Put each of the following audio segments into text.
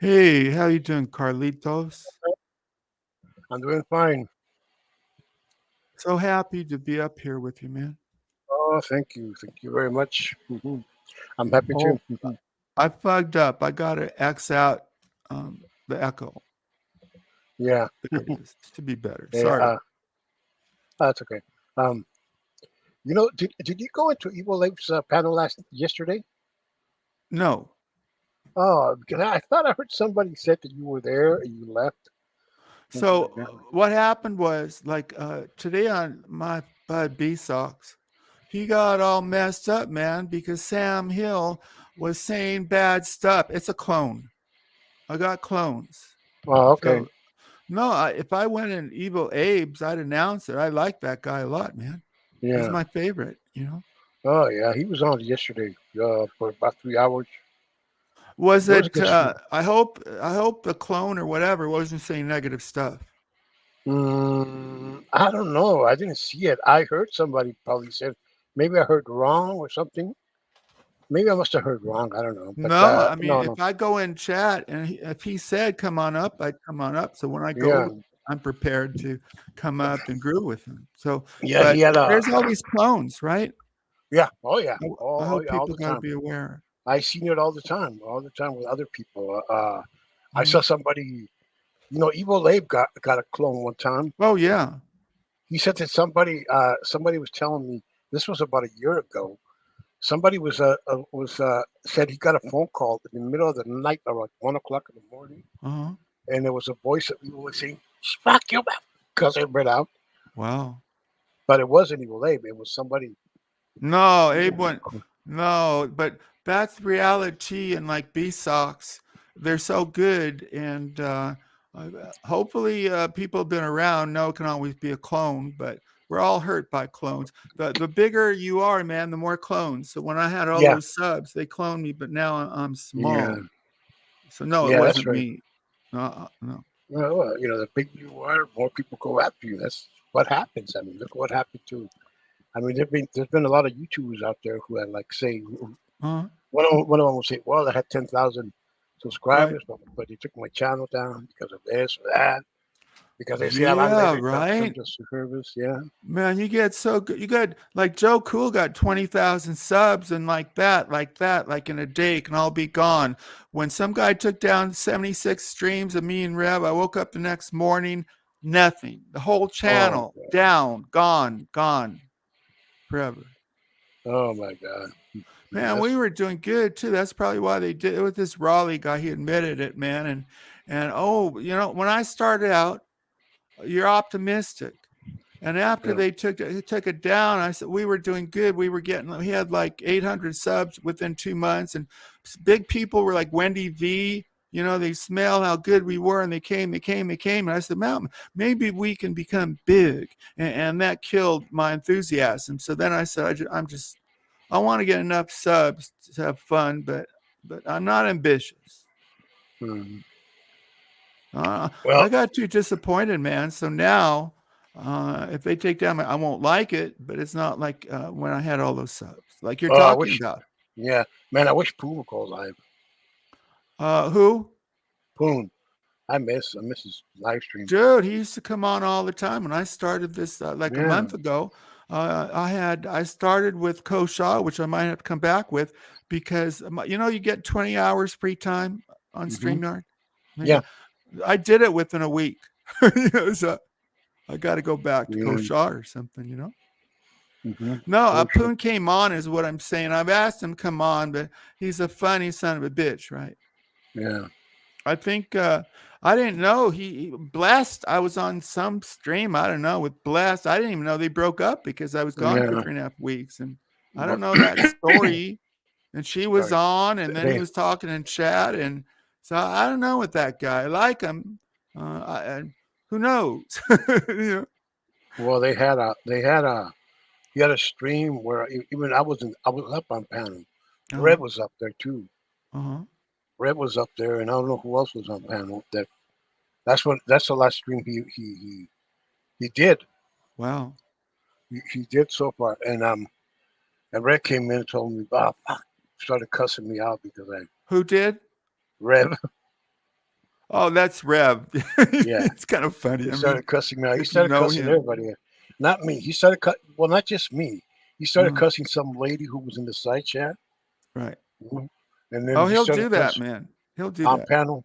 Hey, how you doing, Carlitos? I'm doing fine. So happy to be up here with you, man. Oh, thank you. Thank you very much. I'm happy Oh, to. I fucked up. I gotta X out the echo. Yeah. There it is. It should be better. Yeah. Sorry. That's okay. Um, did you go into Evil Lake's panel yesterday? No. Oh, because I thought I heard somebody said that you were there and you left. Something So like that. what happened was like today on my bud B Sox, he got all messed up, man, because Sam Hill was saying bad stuff. It's a clone. I got clones. Oh, okay. So no, if I went in Evil Abe's, I'd announce it. I like that guy a lot, man. He's Yeah. my favorite, you know. Oh, yeah. He was on yesterday for about 3 hours. Was It was a it good stream. I hope the clone or whatever wasn't saying negative stuff. I don't know. I didn't see it. I heard somebody probably said maybe I heard wrong or something. Maybe I must have heard wrong. I don't know. But No, I mean no, no. if I go in chat and if he said come on up, I'd come on up. So when I go Yeah. over, I'm prepared to come up and groove with him. So, Yeah, he but had a there's all these clones, right? yeah, oh yeah, I oh hope yeah, all people the got to time. be aware. I seen it all the time with other people. I Uh, saw somebody, Evil Abe got a clone one time. oh yeah. He said that somebody was telling me this was about a year ago. Somebody was said he got a phone call in the middle of the night around 1 o'clock in the morning, Uh-huh. and there was a voice that people were saying "Fuck your mouth" because it read out, Wow. but it wasn't Evil Abe. It was somebody. No, Abe went. No, but that's reality, and like B Sox, they're so good, and hopefully people have been around. No, it can always be a clone, but we're all hurt by clones. The bigger you are, man, the more clones. So when I had all Yeah, those subs, they cloned me, but now I'm yeah, small. So no, it yeah. That's wasn't right. me. No. Well, the bigger you are, more people go after you. That's what happens. I mean, look what happened to. I mean, there's been a lot of YouTubers out there who had like say Uh, one of them will say, "Well, I had 10,000 right. subscribers, but they took my channel down because of this or that because they say I'm Yeah, limited in terms right. of service." Yeah, Man, you get so good. You got like Joe Cool got 20,000 subs and like in a day can all be gone. When some guy took down 76 streams of me and Rev, I woke up the next morning, nothing. The whole oh, channel down, gone forever. oh my God, Man, we that's were doing good too. That's probably why they did it with this Raleigh guy. He admitted it, man. And oh, when I started out, you're optimistic. And after yeah, they took it down, I said we were doing good. We had like 800 subs within 2 months, and big people were like Wendy V. They smelled how good we were, and they came. And I said, "Man, maybe we can become big," and that killed my enthusiasm. So then I said, I want to get enough subs to have fun, but I'm not ambitious. mhm. I Well, got too disappointed, man. So now, if they take down I won't like it, but it's not like when I had all those subs, like you're I talking wish, about. yeah, man, I wish Poon would go live. Who? Poon, I miss his live streams. Dude, he used to come on all the time. When I started this like a Yeah, month ago, I started with Ko Shaw, which I might have to come back with because you get 20 hours free time on hmm, StreamYard. yeah, I did it within a week. So I got to go back to Ko yeah, Shaw or something. hmm, No, for sure. Poon came on, is what I'm saying. I've asked him come on, but he's a funny son of a bitch, right? Yeah, I think I didn't know he Blessed. I was on some stream. I don't know with Blessed. I didn't even know they broke up because I was gone for yeah, 3.5 weeks, and I but don't know that story. And she was sorry, on, and then he they was talking in chat, and so I don't know with that guy. I like him. Who knows? you well he had a stream where even I was up on panel. Red know? was up there too. Uh-huh. Red was up there, and I don't know who else was on panel. That's the last stream he did. Wow. He did so far, and Red came in and told me, "Ah, fuck," started cussing me out because I Who did? Red Oh, that's Rev. Yeah, It's kind of funny. he I started mean, cussing me out. He if you started know cussing him. everybody out. Not me. He started well, not just me. He started Uh-huh. cussing some lady who was in the side chat. Right. Mhm. And then Oh, he he'll started do that, cussing man. He'll do on that. panel.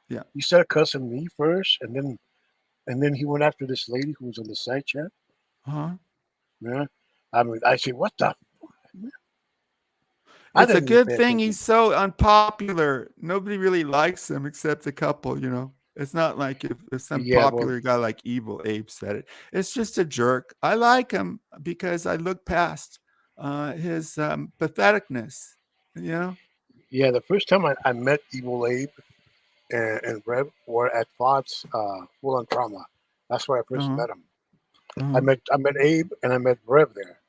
Yeah. He started cussing me first, and then he went after this lady who was on the side chat. Uh-huh. Yeah. I mean, I say, what the? I It's a didn't even good pay thing attention. he's so unpopular. Nobody really likes him except a couple. It's not like if some Yeah, well, popular guy like Evil Abe said it. It's just a jerk. I like him because I look past his patheticness. You know? yeah. The first time I met Evil Abe and Rev were at Fox Full on Trauma. That's where I first Uh-huh. met him. Uh-huh. I met Abe and I met Rev there.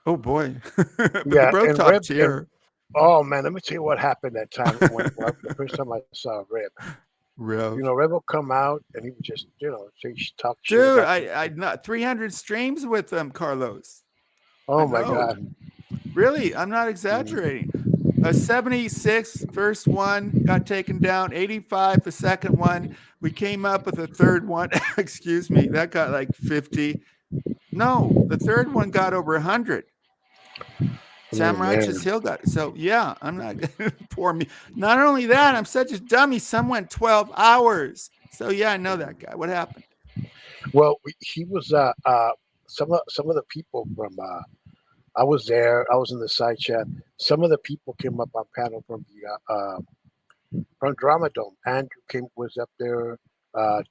Oh boy. But the Yeah, bro and Rev talked and here. oh man, let me tell you what happened that time when the first time I saw Rev. You Rev. know, Rev will come out and he would just say talk shit Dude, about I people. not 300 streams with them, Carlos. I Oh my know. god. Really, I'm not Mm. exaggerating. 76 first one got taken down, 85 the second one. We came up with a third one. Excuse me, that got like 50. No, the third one got over 100. Oh Sam Righteous man. Hill got it. So yeah, I'm not poor me. Not only that, I'm such a dummy. Some went 12 hours. So yeah, I know that guy. What happened? Well, he was some of the people from I was there. I was in the side chat. Some of the people came up on panel from Drama Dome. Andrew came was up there.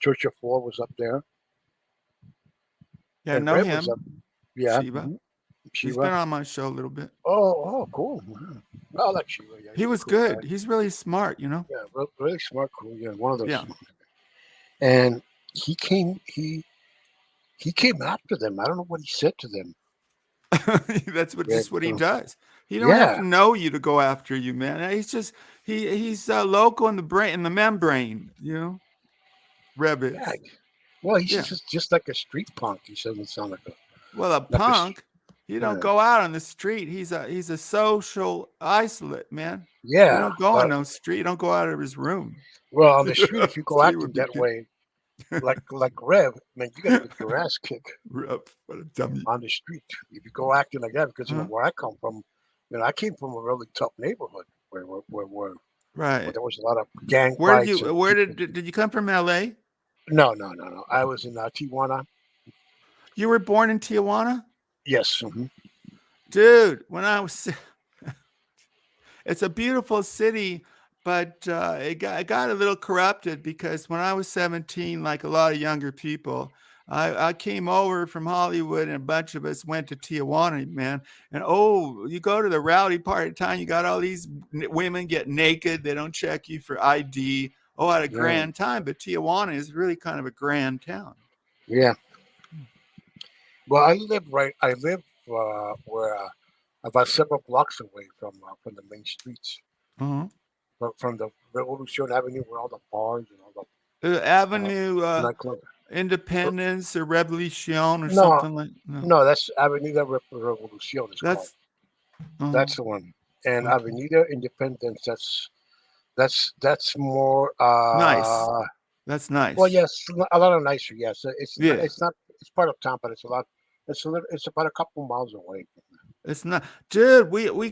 Church of Four was up there, Yeah, I and know Red was up. him. Yeah, Shiva. He's Shiva. been on my show a little bit. Oh, cool. Wow. I like Shiva. Yeah, He he's a was cool guy. good. He's really smart. Yeah, really smart, cool. Yeah, one of those. Yeah. And he came. He came after them. I don't know what he said to them. That's Yeah, just what he does. He don't have yeah, to know you to go after you, man. He's local in the brain, in the membrane. Reb yeah. is. Well, he's Yeah. just like a street punk. He doesn't sound Well, a like a punk, he don't yeah, go out on the street. He's a social isolate, man. He yeah. don't go on But no street. He don't go out of his room. well, on the street, if you go Street would acting be that good. way, like Rev, man, you gotta get your ass kicked Reb, what a dummy. on the street if you go acting like that. Because Huh? where I come from, I came from a really tough neighborhood where Right. there was a lot of gang Where did fights and you where people. did you come from, LA? No. I was in Tijuana. You were born in Tijuana? Yes. Dude, when I was it's a beautiful city, but it got a little corrupted because when I was 17, like a lot of younger people, I came over from Hollywood and a bunch of us went to Tijuana, man. And oh, you go to the rowdy part of town, you got all these women get naked. They don't check you for ID. Oh, I had a Yeah. grand time, but Tijuana is really kind of a grand town. Yeah. Well, I live where about several blocks away from the main streets, Uh-huh. from the Revolution Avenue, where all the bars and all the Avenue nightclubs. Independence or Revolution or No, something like no. no, that's Avenida Revolucion. It's called. That's That's the one. And okay. Avenida Independence. That's more. Nice. That's Well, nice. yes, a lot of nicer. Yes, Yeah. it's not. It's part of town, but it's a lot. It's about a couple miles away. It's not, dude. We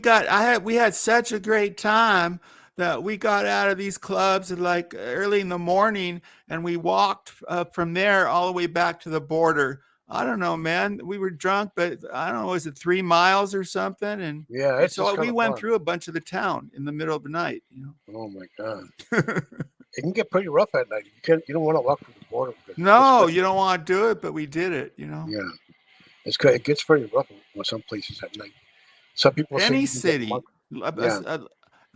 had such a great time that we got out of these clubs at like early in the morning, and we walked from there all the way back to the border. I don't know, man. We were drunk, but I don't know. Was it 3 miles or something? And Yeah, it's so kind we of went far. through a bunch of the town in the middle of the night. Oh my god. It can get pretty rough at night. You don't want to walk through the border because No, you don't want to do it, but we did it. yeah, it gets pretty rough with some places at night. Some people say Any you can get city. mugged.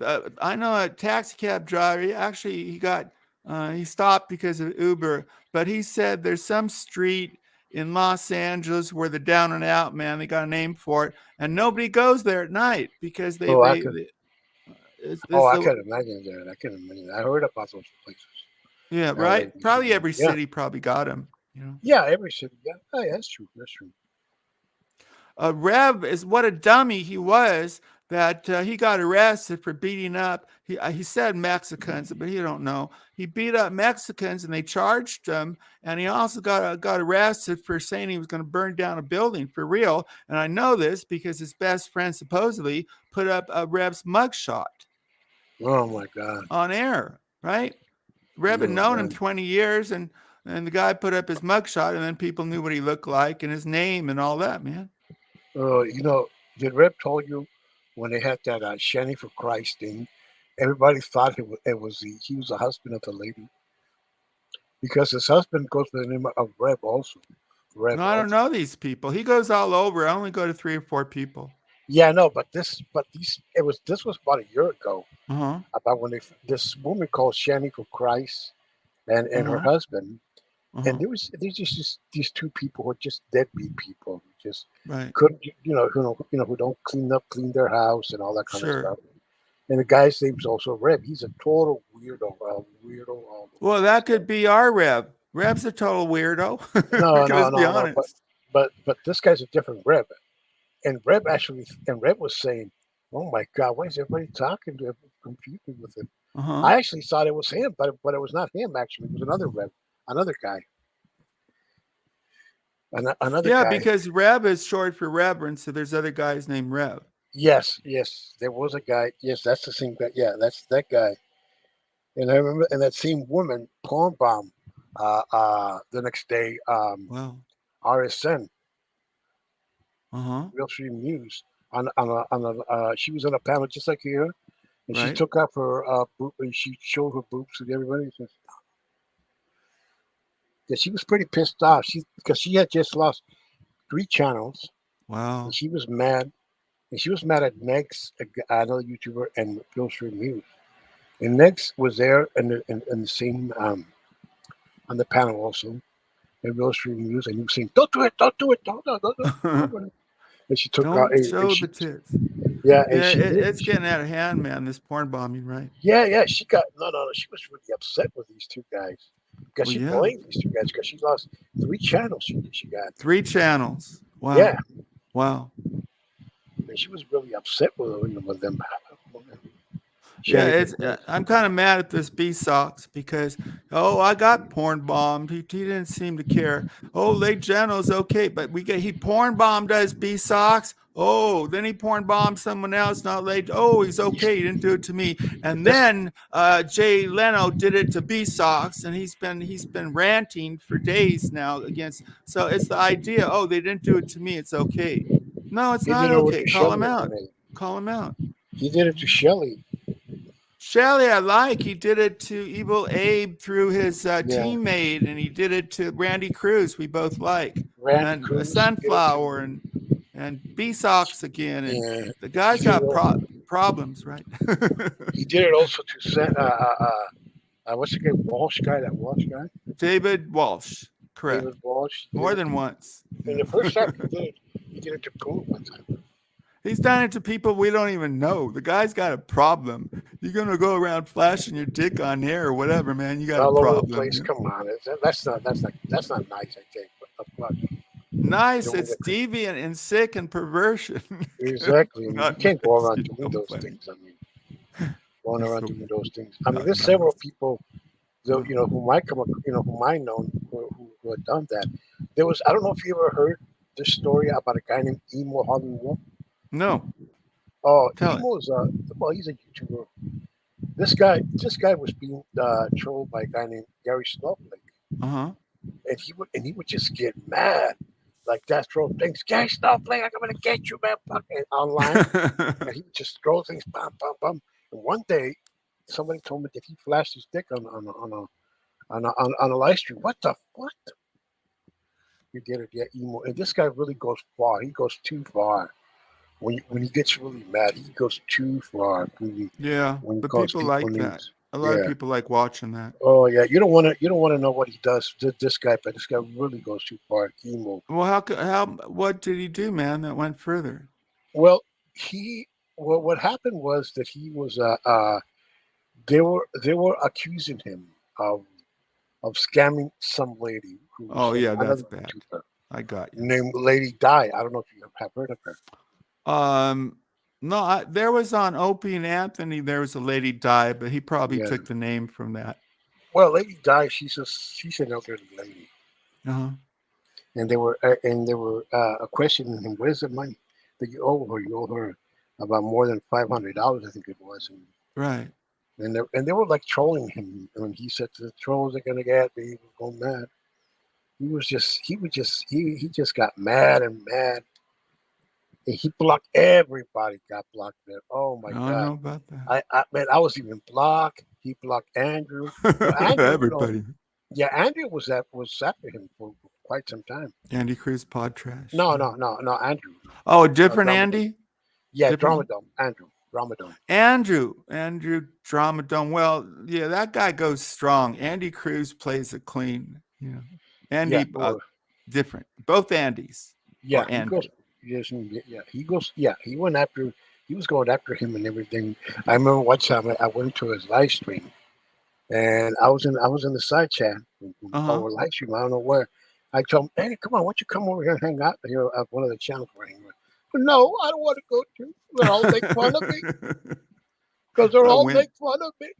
Yeah. I know a taxi cab driver. He stopped because of Uber, but he said there's some street in Los Angeles where the down and out, man, they got a name for it, and nobody goes there at night because Oh, I could. Oh, it's I the can imagine that. I can imagine. I heard about those places. yeah, LA, right. Probably DC. every Yeah, city probably got them. yeah. Every city. Yeah, oh, yeah, that's true. That's true. Rev is what a dummy he was that he got arrested for beating up. He said Mexicans, but he don't know. He beat up Mexicans, and they charged him. And he also got arrested for saying he was going to burn down a building for real. And I know this because his best friend supposedly put up a Reb's mugshot Oh my God. on air, right? Reb had Oh, known him man. 20 years, and the guy put up his mugshot, and then people knew what he looked like and his name and all that, man. Did Reb told you when they had that Shanny for Christ thing, everybody thought he was the husband of the lady because his husband goes by the name of Reb also. Reb No, I don't also. know these people. He goes all over. I only go to 3 or 4 people. Yeah, no, but this was about a year ago. Uh-huh. About when this woman called Shanny for Christ and her Uh-huh. husband, Uh-huh. and there's just these two people who are just deadbeat people, who just Right. couldn't, who don't clean their house and all that kind of Sure. stuff. And the guy's name's also Reb. He's a total weirdo. Well, that could be our Reb. Reb's a total weirdo. No, Let's be no. honest. But this guy's a different Reb. And Reb was saying, "Oh my God, why is everybody talking to him, confusing with him?" Uh-huh. I actually thought it was him, but it was not him. Actually, it was another Reb, another guy. Another Yeah, guy. because Reb is short for Reverend, so there's other guys named Reb. Yes, there was a guy. Yes, that's the same guy. Yeah, that's that guy. And I remember, and that same woman, Porn Bomb, the next day, Wow. RSN, Uh-huh. Real Stream News, she was on a panel just like here, and she Right. took up her boob, and she showed her boobs to everybody. Yeah, she was pretty pissed off. Because she had just lost 3 channels, Wow. and she was mad. And she was mad at Nex, another YouTuber, and Real Stream News. And Nex was there in the same on the panel also, in Real Stream News, and he was saying, "Don't do it, don't do it, don't do it." And she took out, Don't show the tits. yeah, and Yeah, she did. it's getting out of hand, man. This porn bombing, right? Yeah. She got no. She was really upset with these 2 guys because Well, she yeah. blamed these 2 guys because she lost 3 channels. She got 3 channels. Wow. Yeah, Wow. and she was really upset with them. Yeah, it's I'm kind of mad at this B Sox because I got porn bombed. He didn't seem to care. Oh, Late Geno's okay, but he porn bombed us B Sox. Oh, then he porn bombed someone else, not late. Oh, he's okay. He didn't do it to me. And then Jay Leno did it to B Sox, and he's been ranting for days now against. So it's the idea. Oh, they didn't do it to me. It's okay. No, it's He not did it with okay. the Call him Shelly out. grenade. Call him out. He did it to Shelly. Shelly, I like. He did it to Evil Abe through his teammate, and he did it to Randy Cruz. We both like. Randy Cruz, Sunflower and B Sox again. And Yeah. the guy's got problems, right? He did it also to what's the guy? Walsh guy. That Walsh guy. David Walsh, correct. David Walsh. More than once. And the first time he did it to Cool one time. He's done it to people we don't even know. The guy's got a problem. You're gonna go around flashing your dick on air or whatever, man. You got all a problem. Over the place. Come on, that's not nice. I think. But nice. It's deviant and sick and perversion. Exactly. You can't go around doing those things. I mean, going around doing those things. I mean, there's several people, who might come, who might know who had done that. There was. I don't know if you ever heard this story about a guy named Emo Hollywood. No. Oh, Emo's he's a YouTuber. This guy was being trolled by a guy named Gary Snowflake. Uh-huh. And he would just get mad. Like that, throw things, Gary Snowflake, I'm gonna get you, man, fucking online. And he would just throw things, bam, bam, bam. And one day somebody told me that he flashed his dick on a live stream. What? You get it, yeah, Emo. And this guy really goes far. He goes too far. When he gets really mad, he goes too far. But people like that. A lot of people like watching that. Oh yeah, you don't want to know what he does. This guy really goes too far. Emo. Well, what did he do, man? That went further. Well, what happened was that he was they were accusing him of scamming some lady. That's bad. I got you. Named Lady Di. I don't know if you have heard of her. No, there was on Opie and Anthony. There was a lady died, but he probably Yeah. took the name from that. Well, lady died. She's an elderly lady, Uh-huh. and they were questioning him. Where's the money that you owe her? You owe her about more than $500, I think it was, Right. and they were like trolling him. When he said the trolls are gonna get me, he was going mad. He just got mad and mad. And he blocked everybody. Got blocked there. Oh my I don't god! know about that. I was even blocked. He blocked Andrew. Andrew, Everybody. yeah, Andrew was after him for quite some time. Andy Cruz pod trash. No, Yeah. no, no, no, Andrew. Oh, different Dramadome. Andy? Yeah, Different Dramadome. Andrew. Dramadome. Andrew Dramadome. Well, yeah, that guy goes strong. Andy Cruz plays it clean. Yeah. Andy, Yeah, different. Both Andys. yeah, Or he Andrew. goes. Yes, yeah, he goes. Yeah, he went after. He was going after him and everything. I remember one time I went to his live stream, and I was in the side chat or live stream. I don't know where. I told him, "Hey, come on, why don't you come over here and hang out here at one of the channels we're hanging with?" No, I don't want to go to. They'll all make fun of me because they'll all make fun of me.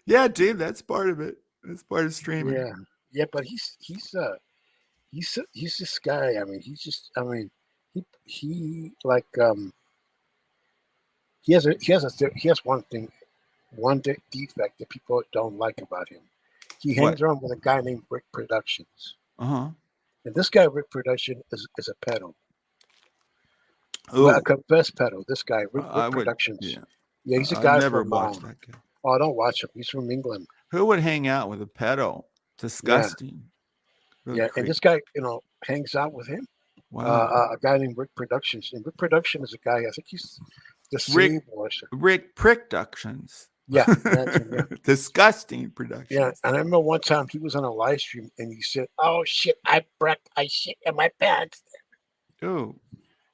Yeah, dude, that's part of it. That's part of streaming. Yeah, yeah, but he's this guy. I mean, he like he has one thing, defect that people don't like about him. He hangs around with a guy named Rick Productions. Uh-huh. And this guy, Rick Production, is a pedo. Ooh. Well, a confessed pedo. This guy, Rick Productions. Yeah, he's a guy never from. watched that guy. Oh, I don't watch him. He's from England. Who would hang out with a pedo? Disgusting. Yeah, really and this guy, hangs out with him. Wow. A guy named Rick Productions. And Rick Production is a guy, I think he's the same Rick Productions. Yeah, that's him, yeah. Disgusting Productions. Yeah, and I remember one time he was on a live stream and he said, "Oh shit, I shit in my pants." Oh.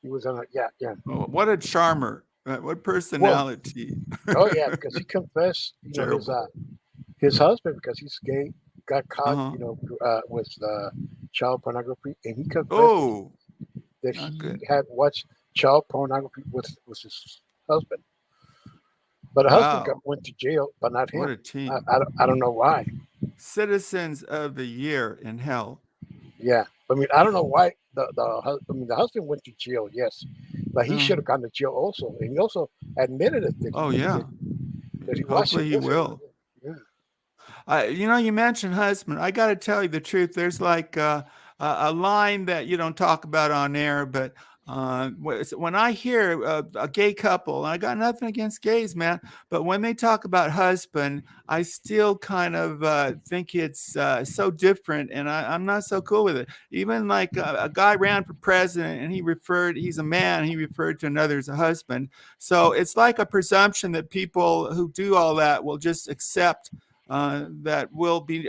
He was on a yeah. Oh, what a charmer! What personality! Well, oh yeah, because he confessed, his husband, because he's gay, got caught, with child pornography, and he confessed that he had watched child pornography with his husband. But the husband went to jail, but not him. What a team! I don't know why. Citizens of the Year in hell. Yeah, I mean, I don't know why the husband went to jail. Yes, but he should have gone to jail also, and he also admitted it. That he hopefully he will. Yeah. You mentioned husband. I got to tell you the truth. There's like a line that you don't talk about on air, but when I hear a gay couple, and I got nothing against gays, man, but when they talk about husband, I still kind of think it's so different, and I'm not so cool with it. Even like a guy ran for president, and he's a man, he referred to another as a husband. So it's like a presumption that people who do all that will just accept that will be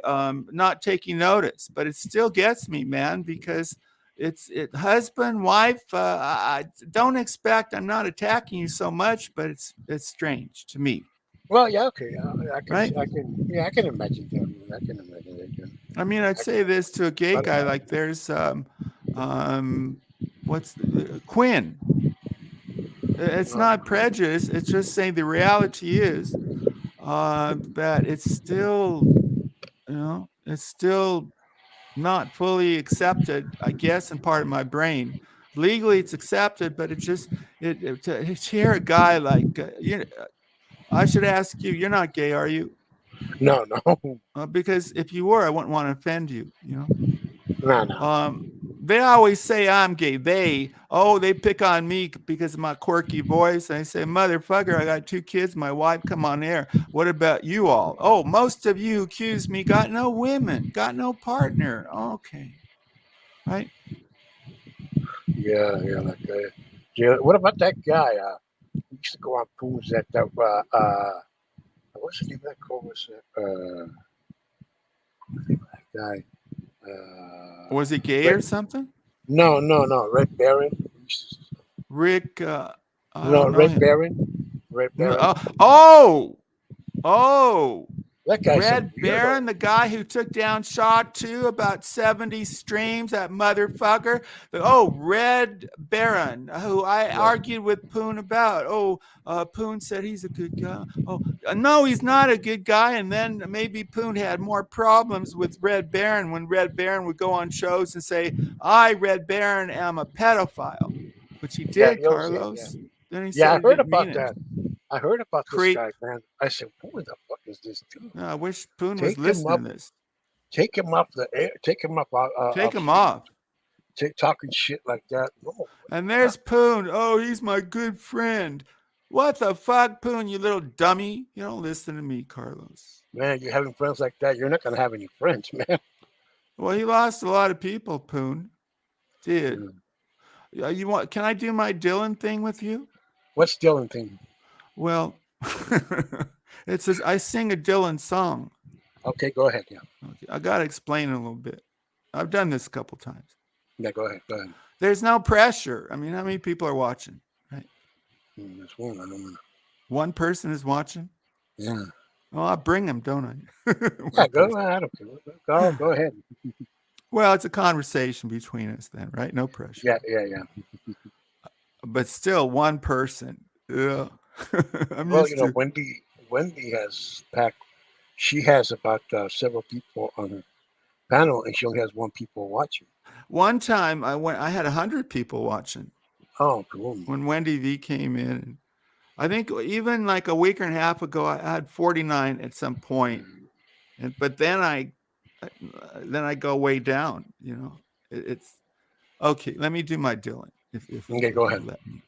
not taking notice. But it still gets me, man, because it's husband, wife. I don't expect. I'm not attacking you so much, but it's strange to me. Well, yeah, okay. I can imagine that. I can imagine that. I mean, I'd say this to a gay guy, like there's Quinn. It's not prejudice. It's just saying the reality is that it's still, it's still not fully accepted, I guess, in part of my brain. Legally, it's accepted, but it's just to hear a guy like I should ask you. You're not gay, are you? No. Because if you were, I wouldn't want to offend you. No. They always say I'm gay. They pick on me because of my quirky voice. And I say, motherfucker, I got 2 kids, my wife, come on air. What about you all? Oh, most of you accuse me, got no women, got no partner. Okay. Right? Yeah, like what about that guy? He used to go on pools that what's the name of that co-host? That guy. Was he gay or something? No. Red Baron. Rick. Red Baron. Red Baron. That guy's some Red weirdo. Baron, the guy who took down Shaw 2, about 70 streams, that motherfucker. Red Baron, who I Yeah. argued with Poon about. Poon said he's a good guy. No, he's not a good guy. And then maybe Poon had more problems with Red Baron when Red Baron would go on shows and say, I, Red Baron, am a pedophile, which he Yeah, did, he always did, yeah. Carlos. Then he Yeah, said I he heard didn't about mean it. that. I heard about this Creep. guy, man. I said, who the fuck is this dude? I wish Poon was Take him listening up. to this. Take him off the air. Take him up. Take him off. Talking shit like that. No. And there's Poon. Oh, he's my good friend. What the fuck, Poon, you little dummy? You don't listen to me, Carlos. Man, you're having friends like that. You're not gonna have any friends, man. Well, he lost a lot of people, Poon. Did. Can I do my Dylan thing with you? What's Dylan thing? Well, I sing a Dylan song. Okay, go ahead. Yeah. Okay, I gotta explain it a little bit. I've done this a couple times. Yeah, go ahead. Go ahead. There's no pressure. I mean, how many people are watching? Right? There's one. I don't know. One person is watching? Yeah. Well, I bring them, don't I? Yeah, go ahead. I don't care. Go ahead. Well, it's a conversation between us then, right? No pressure. Yeah. But still, one person. Yeah. Well, Wendy has packed. She has about several people on her panel, and she only has one people watching. One time I had 100 people watching. Oh, cool. When Wendy V came in. I think even like a week and a half ago, I had 49 at some point. But then I go way down, it's okay. Let me do my Dylan. If Okay, go ahead. Let me.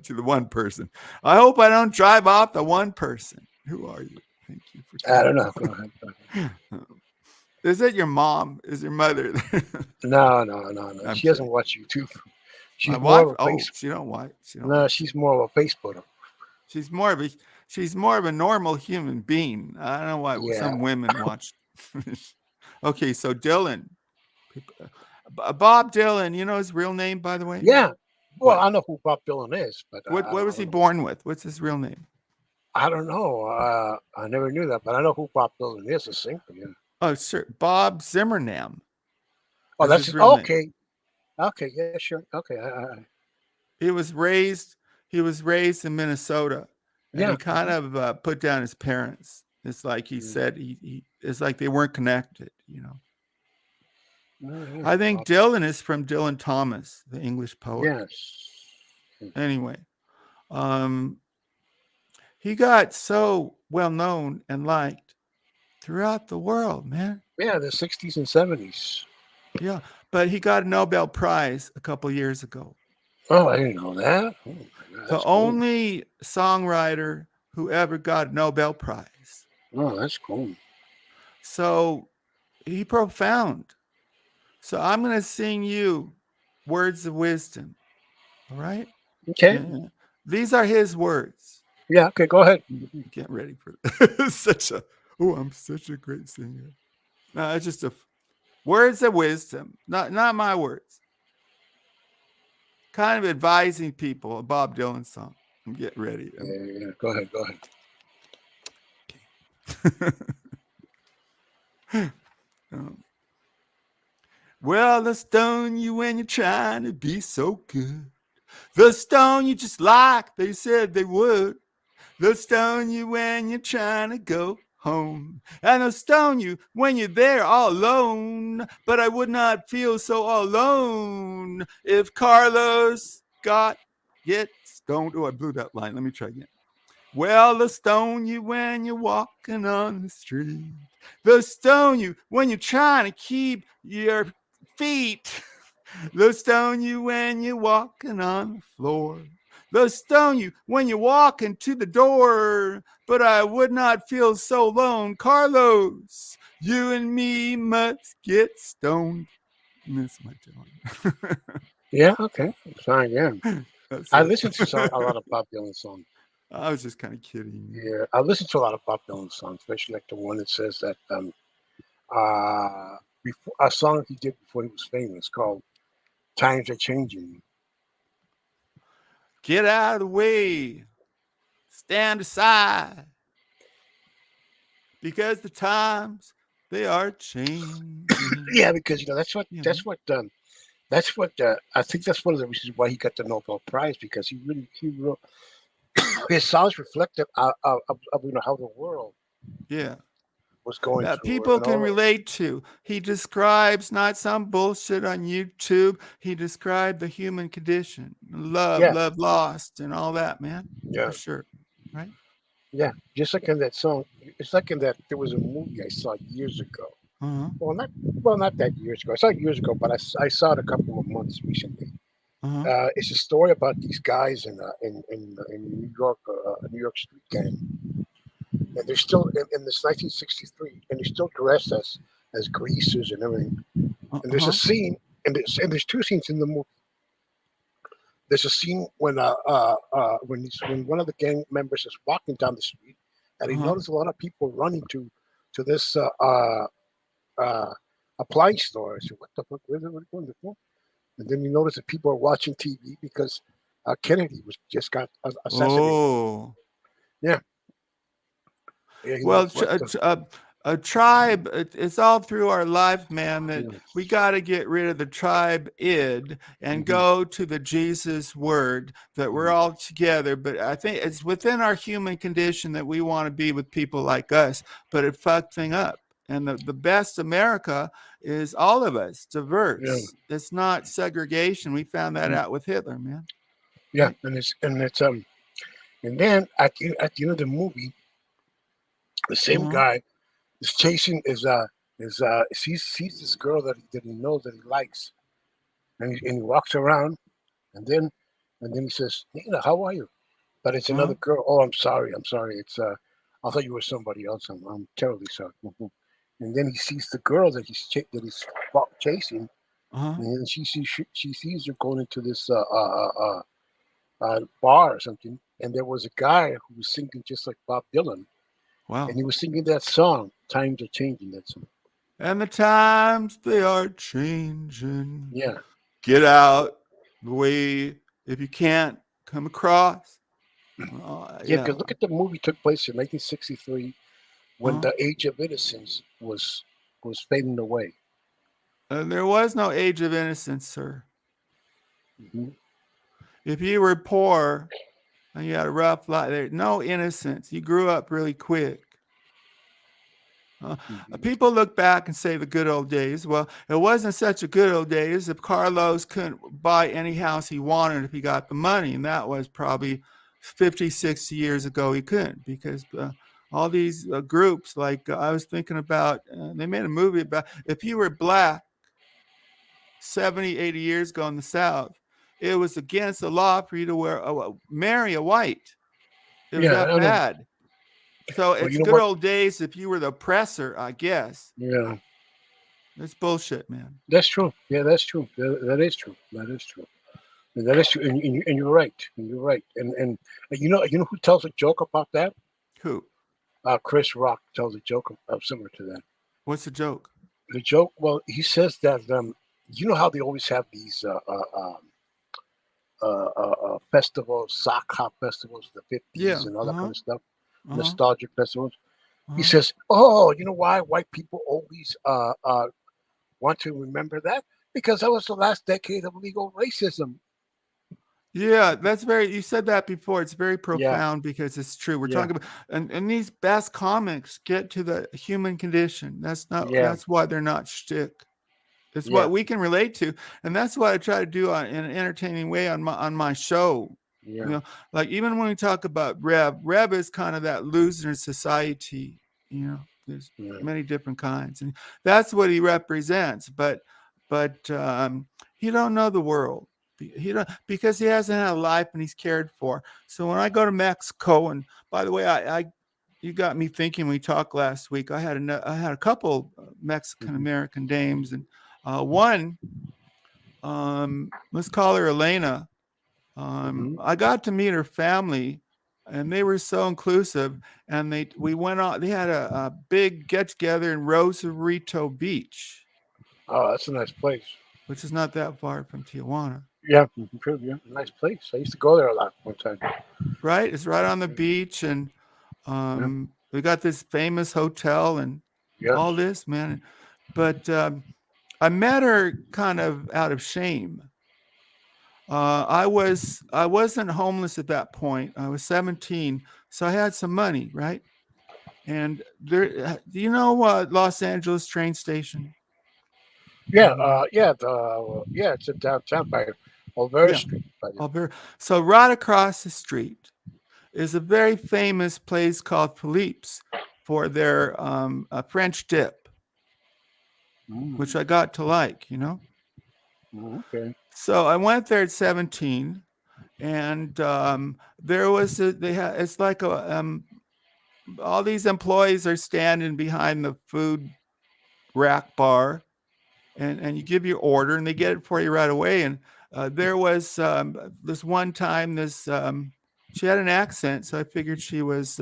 To the one person. I hope I don't drive off the one person. Who are you? Thank you for. I don't know. Go ahead. Is it your mom? Is your mother? No. She doesn't watch YouTube. She's more of a she don't watch. She's more of a Facebooker. She's more of a normal human being. I don't know why some women watch. Okay, so Dylan, Bob Dylan. You know his real name, by the way? Yeah. Well, I know who Bob Dylan is, but what was he born with? What's his real name? I don't know. I never knew that, but I know who Bob Dylan is. A singer. Yeah. Oh, sure, Bob Zimmernam. Oh, that's okay. Name. Okay, yeah, sure. Okay. He was raised in Minnesota. And he kind of put down his parents. It's like he said it's like they weren't connected, I think Dylan is from Dylan Thomas, the English poet. Yes. Anyway, he got so well known and liked throughout the world, man. Yeah, the 60s and 70s. Yeah, but he got a Nobel Prize a couple years ago. Oh, I didn't know that. Oh, my God, the only songwriter who ever got a Nobel Prize. Oh, that's cool. So he profound. So I'm going to sing you words of wisdom. All right? Okay. Yeah. These are his words. Yeah, okay, go ahead. Get ready for this. I'm such a great singer. No, it's just words of wisdom. Not my words. Kind of advising people, a Bob Dylan song. Get ready. Yeah. Go ahead. Okay. Well, they'll stone you when you're trying to be so good. They'll stone you just like they said they would. They'll stone you when you're trying to go home. And they'll stone you when you're there all alone. But I would not feel so alone if Carlos get stoned. Oh, I blew that line. Let me try again. Well, they'll stone you when you're walking on the street. They'll stone you when you're trying to keep your feet. They'll stone you when you're walking on the floor. They'll stone you when you're walking to the door. But I would not feel so alone. Carlos, you and me must get stoned. Miss my Dylan. Yeah, okay. Fine, yeah. I listen to a lot of Bob Dylan songs. I was just kind of kidding. Yeah, I listen to a lot of Bob Dylan songs, especially like the one that says that before a song he did before he was famous called "Times Are Changing." Get out of the way. Stand aside. because the times they are changing. Yeah, because that's what Yeah, that's man. what I think that's one of the reasons why he got the Nobel Prize, because he wrote his songs reflected of how the world Yeah. was going That through people and can all. relate to. He describes not some bullshit on YouTube. He described the human condition, love, Yeah, love lost, and all that, man. For yeah, sure. Right? yeah. Just like in that song, it's like in that there was a movie I saw years ago. Uh-huh. Not that years ago. I saw it years ago, but I saw it a couple of months recently. Uh-huh. It's a story about these guys in New York street gang, and they're still in this 1963, and they're still dressed as greasers and everything. And there's a Uh-huh. scene, and there's two scenes in the movie. There's a scene when one of the gang members is walking down the street, and he Uh-huh. noticed a lot of people running to this uh, appliance store. I said, "What the fuck? What are they going for?" And then you notice that people are watching TV because Kennedy was just got assassinated. Oh. Yeah, yeah. He Well, like, what the? a tribe, it's all through our life, man, that Yeah, we got to get rid of the tribe id and hmm go to the Jesus word that we're hmm all together. But I think it's within our human condition that we want to be with people like us, but it fucked thing up. And the best America is all of us, yeah, diverse. It's not segregation. We found that mhm, out with Hitler, man. yeah. Right? And then at the end of the movie, the same Uh-huh. guy is chasing sees this girl that he knows that he likes, and he walks around, and then he says, "Nina, how are you?" But it's Uh-huh. another girl. "Oh, I'm sorry. I'm sorry. It's I thought you were somebody else. I'm terribly sorry." Mhm. And then he sees the girl that he's chasing, Uh-huh. and then she sees her going into this bar or something. And there was a guy who was singing just like Bob Dylan, and Wow. he was singing that song. Times are changing. That song. And the times they are changing. Yeah, Get out the way if you can't come across. yeah. Yeah. Because look at the movie took place in 1963 when Uh-huh. the Age of Innocence was fading away. And there was no age of innocence, sir. Hmm If you were poor and you had a rough life, there's no innocence. You grew up really quick. Uh, hmm People look back and say the good old days. Well, it wasn't such a good old days if Carlos couldn't buy any house he wanted if he got the money. And that was probably 50, 60 years ago. He couldn't because all these groups, like I was thinking about, they made a movie about if you were black 70, 80 years ago in the South, it was against the law for you to marry a white. It was Yeah, that I know. bad. So Well, it's you know good what? old days if you were the oppressor, I guess. Yeah, It's bullshit, man. that's true. Yeah, that's true. That is true. That is true. And that is true. And you're right. And you're right. And you know who tells a joke about that? Who? Chris Rock tells a joke similar to that. What's the joke? The joke, well, he says that you know how they always have these festivals, sock hop festivals, the 50s Yeah. and all that kind Uh-huh. of stuff, Uh-huh. nostalgic festivals. He Uh-huh. says, "Oh, you know why white people always want to remember that? Because that was the last decade of legal racism." Yeah, that's very you said that before. It's very Yeah, profound because it's true. We're yeah, talking about and these best comics get to the human condition. yeah, That's why they're not shtick. It's yeah, what we can relate to, and that's what I try to do in an entertaining way on my show. You yeah, know, like even when we talk about Reb is kind of that loser society. You know, there's yeah, many different kinds, and that's what he represents. But he don't know the world. He don't because he hasn't had a life and he's cared for. So when I go to Mexico, and by the way, I you got me thinking. We talked last week. I had a couple Mexican hmm American dames, and one, let's call her Elena. hmm I got to meet her family, and they were so inclusive. And we went on. They had a big get together in Rosarito Beach, Oh, that's a nice place. which is not that far from Tijuana. Yeah, true. Yeah, nice place. I used to go there a lot one time. Right? It's right on the beach, and Yeah, We got this famous hotel and Yes. all this, man. But I met her kind of out of shame. I wasn't homeless at that point. I was 17, so I had some money, right? And there, do you know Los Angeles train station? Yeah. Yeah. Yeah. It's in downtown by Olvera Yeah, Street. so right across the street is a very famous place called Philippe's for their French dip, which I got to like, you know. Okay. So I went there at 17, and there was it's like all these employees are standing behind the food rack bar, and you give your order and they get it for you right away. And there was this one time she had an accent, so I figured she was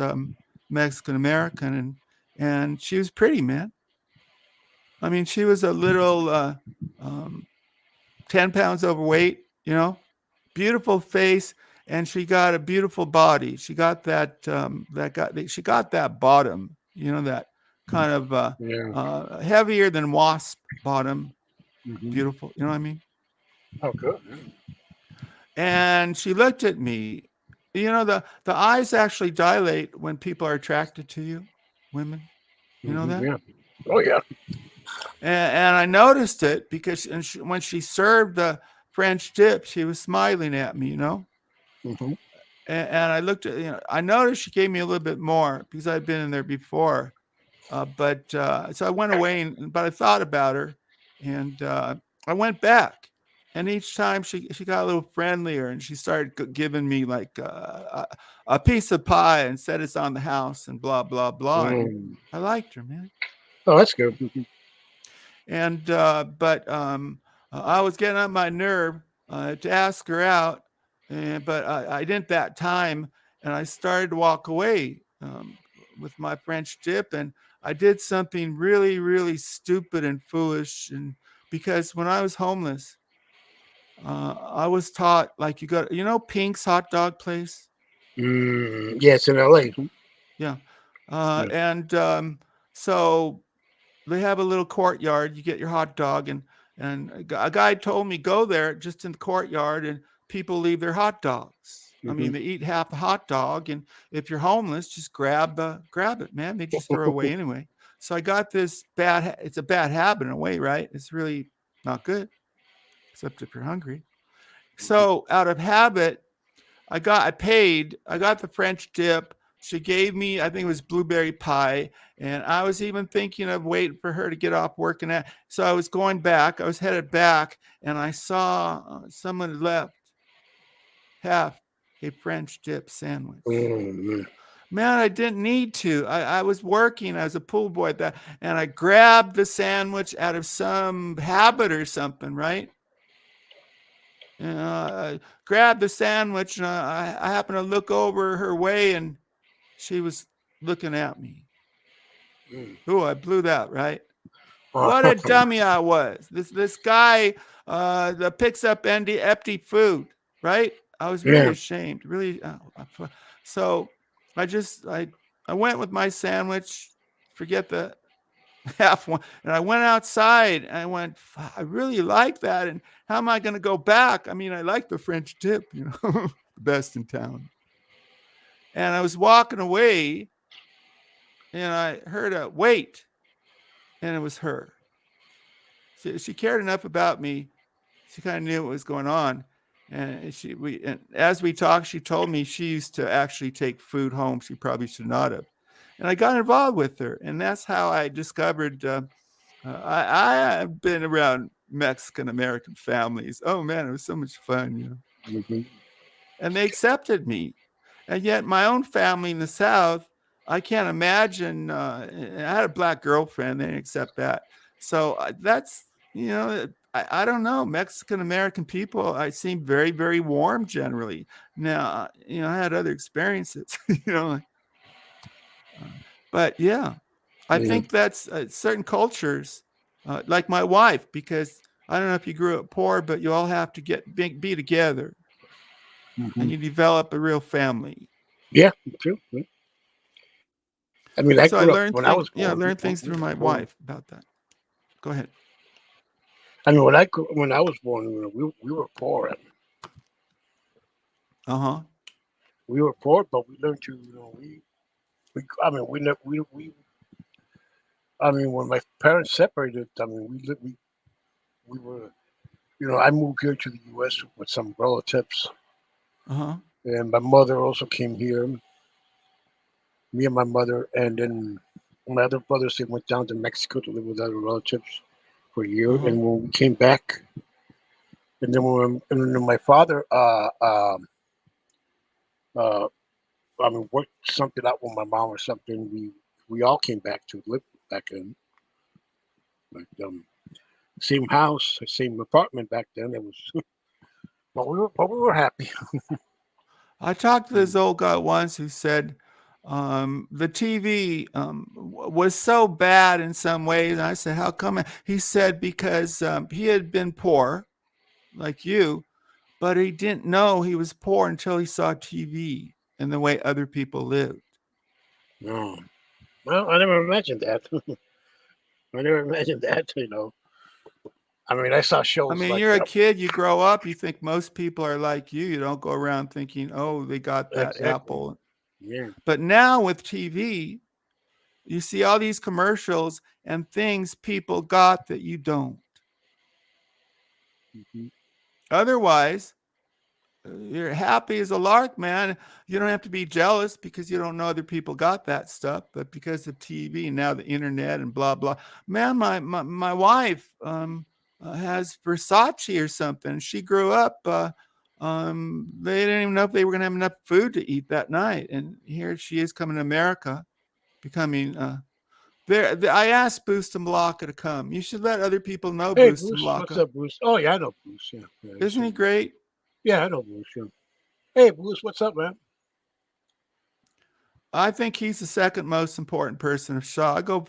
Mexican American, and she was pretty, man. I mean, she was a little 10 pounds overweight, you know, beautiful face, and she got a beautiful body. She got she got that bottom, you know, that kind of heavier than wasp bottom. Beautiful, you know what I mean? Oh, good. And she looked at me. You know, the eyes actually dilate when people are attracted to you, women. You know that? Yeah. Oh, yeah. And I noticed it because when she served the French dip, she was smiling at me, you know. And I looked at, you know, I noticed she gave me a little bit more because I'd been in there before. So I went away, but I thought about her, and I went back. And each time she got a little friendlier, and she started giving me like a piece of pie and said it's on the house and blah, blah, blah. And I liked her, man. Oh, that's good. And but I was getting on my nerve to ask her out, but I didn't that time, and I started to walk away with my French dip, and I did something really, really stupid and foolish, and because when I was homeless, I was taught like you know, Pink's hot dog place. Yes, in LA. Yeah, and so they have a little courtyard. You get your hot dog, and a guy told me go there just in the courtyard, and people leave their hot dogs. I mean, they eat half a hot dog, and if you're homeless, just grab it, man. They just throw away anyway. So I got this it's a bad habit in a way, right? It's really not good, except if you're hungry. So out of habit, I got the French dip. She gave me, I think it was blueberry pie. And I was even thinking of waiting for her to get off working at. So I was going back. I was headed back, and I saw someone had left half a French dip sandwich. Man, I didn't need to. I was working as a pool boy at that, and I grabbed the sandwich out of some habit or something, right? And I grabbed the sandwich, and I happened to look over her way, and she was looking at me. Ooh, I blew that, right? What a dummy I was. This guy that picks up empty food, right? I was really ashamed, really. So I went with my sandwich, forget the half one, and I went outside, and I went, I really like that, and how am I going to go back? I mean, I like the French dip, you know, the best in town. And I was walking away, and I heard a wait, and it was her. She cared enough about me. She kind of knew what was going on. And as we talked, she told me she used to actually take food home. She probably should not have. And I got involved with her. And that's how I discovered I've been around Mexican American families. Oh, man, it was so much fun, you know. And they accepted me. And yet my own family in the South, I can't imagine. I had a black girlfriend. They didn't accept that. So that's, you know, I don't know. Mexican American people, I seem very, very warm generally. Now, you know, I had other experiences, you know. But yeah, I think that's certain cultures, like my wife, because I don't know if you grew up poor, but you all have to be together. And you develop a real family. Yeah, true. I mean, I So I grew up learned when I things. was Yeah, I born. learned things We through were my born. wife about that. Go ahead. I mean, when I was born, we were poor. I mean, Uh-huh. we were poor, but we learned to, we I mean, we never we I mean, when my parents separated, I mean, we were, I moved here to the U.S. with some relatives, Uh-huh. and my mother also came here. Me and my mother, and then my other brothers, they went down to Mexico to live with other relatives for a year. Uh-huh. And when we came back, and then my father, uh, I mean, worked something out with my mom or something. We all came back to live back in, like, same house, same apartment back then. It was, but we were happy. I talked to this old guy once who said the TV was so bad in some ways. And I said, how come? He said, because he had been poor, like you, but he didn't know he was poor until he saw TV and the way other people lived. No, well, I never imagined that. I never imagined that. I mean, I saw I shows mean, like you're a kid, you grow up, you think most people are like you. You don't go around thinking, oh, they got that exactly. apple. Yeah. But now with TV, you see all these commercials and things people got that you don't. Mhm. Otherwise, you're happy as a lark, man. You don't have to be jealous because you don't know other people got that stuff, but because of TV and now the internet and blah blah. Man, my wife has Versace or something. She grew up. They didn't even know if they were going to have enough food to eat that night, and here she is coming to America, becoming. I asked Bustamante to come. You should let other people know Hey, Bruce. What's Bustamante. up, Bruce? Oh, yeah, I know Bruce. Yeah, yeah, I Isn't see he him. great? Yeah, I know Bruce. Yeah. Hey, Bruce. What's up, man? I think he's the second most important person of Shaw. I go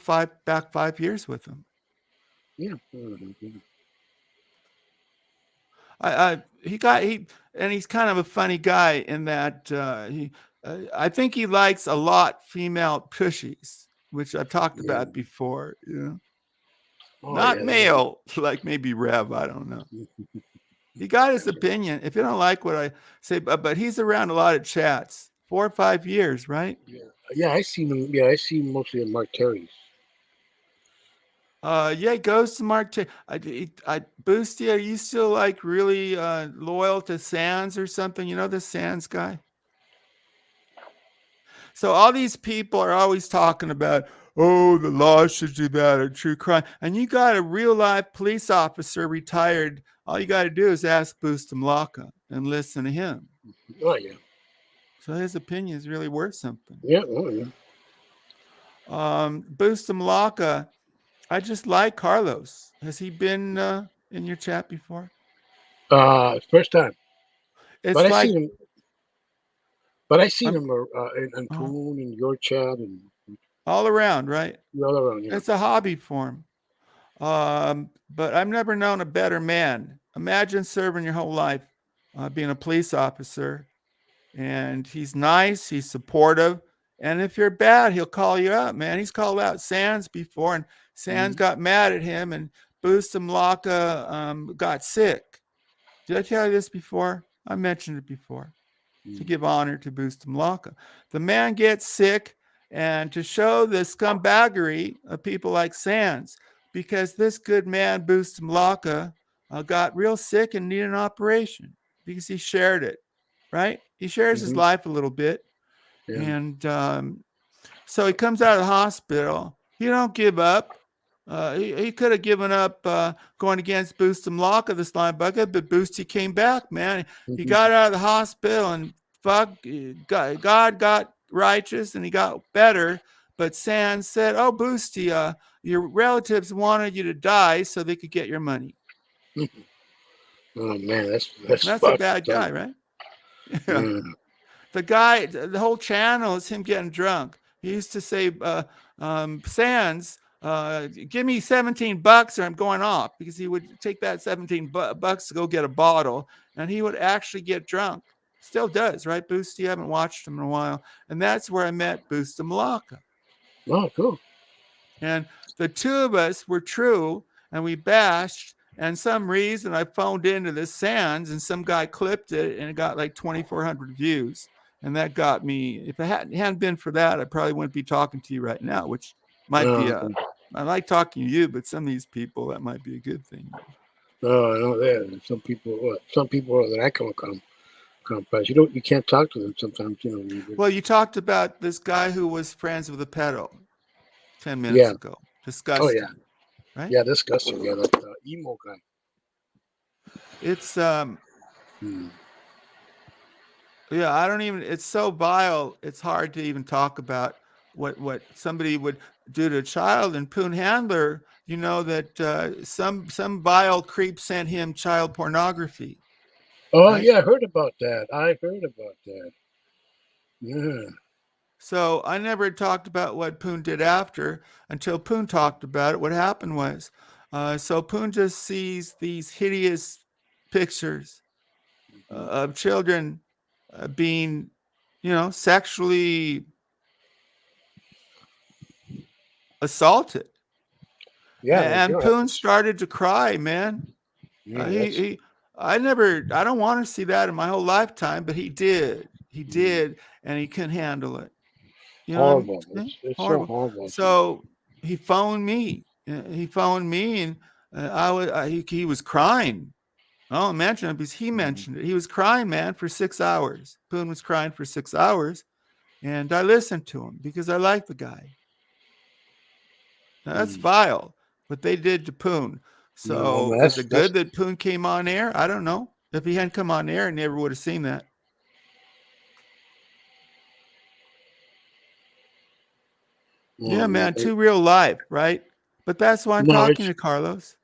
back 5 years with him. Yeah. Yeah. And he's kind of a funny guy in that I think he likes a lot female pushies, which I've talked Yeah. about before. Oh, Not yeah. male, like maybe Rev. I don't know. He got his opinion. If you don't like what I say, but he's around a lot of chats. 4 or 5 years, right? Yeah. Yeah, I seen him. Yeah, I see him mostly at Mark Terry's. Yeah, it goes to Mark. Boosty, are you still like really loyal to Sands or something? You know the Sands guy. So all these people are always talking about, oh, the law should do that, or true crime. And you got a real life police officer retired. All you got to do is ask Bustamante and listen to him. Oh, yeah. So his opinion is really worth something. Yeah. Oh, yeah. Bustamante, I just like Carlos. Has he been in your chat before? First time, but It's I seen like him. But I seen I'm him in Poon and your chat and all around, right? all around. Yeah. It's a hobby for him. But I've never known a better man. Imagine serving your whole life being a police officer, and he's nice, he's supportive, and if you're bad, he'll call you out, man. He's called out Sands before, and Sands got mad at him, and Bustamante got sick. Did I tell you this before? I mentioned it before. To give honor to Bustamante. The man gets sick, and to show the scumbaggery of people like Sands, because this good man, Bustamante, got real sick and needed an operation because he shared it, right? He shares his life a little bit. Yeah. And so he comes out of the hospital. He don't give up. He could have given up going against Bustamante, this linebacker, but Boosty came back, man. He got out of the hospital and God got righteous and he got better. But Sands said, "Oh, Boosty, your relatives wanted you to die so they could get your money." Oh man, that's That's a fucked bad guy, up. right? Yeah. Yeah. The guy, the whole channel is him getting drunk. He used to say, Sands, give me $17 or I'm going off, because he would take that 17 bucks to go get a bottle, and he would actually get drunk. Still does, right, Boosty? I haven't watched him in a while. And that's where I met Bustamante. Oh, cool. And the two of us were true, and we bashed. And some reason I phoned into the Sands, and some guy clipped it, and it got like 2,400 views. And that got me. If it hadn't been for that, I probably wouldn't be talking to you right now, which might be Okay. I like talking to you, but some of these people, that might be a good thing. Oh, I know that. Some people that I come across, you can't talk to them sometimes. Well, you talked about this guy who was friends with a pedo 10 minutes Yeah. ago. Oh yeah. Disgusting, right? Yeah, disgusting. Yeah, that emo guy. It's Hmm. yeah, I don't even. It's so vile. It's hard to even talk about what somebody would do to a child. And Poon Handler, you know that some vile creep sent him child pornography, Oh right? yeah, I heard about that. I heard about that. Yeah. So I never talked about what Poon did after until Poon talked about it. What happened was, so Poon just sees these hideous pictures Mhm. of children being, sexually assaulted. Yeah, like And your Poon happens. started to cry, man. Yeah, He, that's he, I don't want to see that in my whole lifetime, but he did. He mm, did, and he couldn't handle it. You know what I'm horrible. saying? It's so Horrible. horrible. So he phoned me. He phoned me, and he was crying. I don't mention it because he Mhm. mentioned it. He was crying, man, for 6 hours. Poon was crying for 6 hours, and I listened to him because I like the guy. Now, that's Mm. vile what they did to Poon. No, So man, is that's it that's good that Poon came on air? I don't know. If he hadn't come on air, I never would have seen that. Yeah, oh man. man, too real life, right? But that's why I'm No, talking it's to Carlos.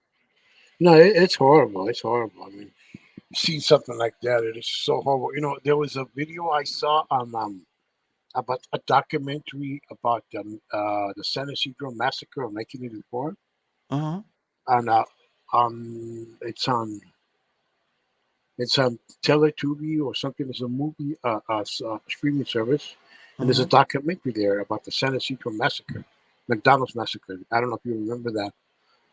no, it's horrible. It's horrible. I mean, see something like that, it is so horrible. There was a video I saw on about a documentary about the San Isidro massacre of 1984. Uh-huh. And it's on Teletubi or something. It's a movie, streaming service, and there's a Uh-huh. documentary there about the San Isidro massacre, McDonald's massacre. I don't know if you remember that.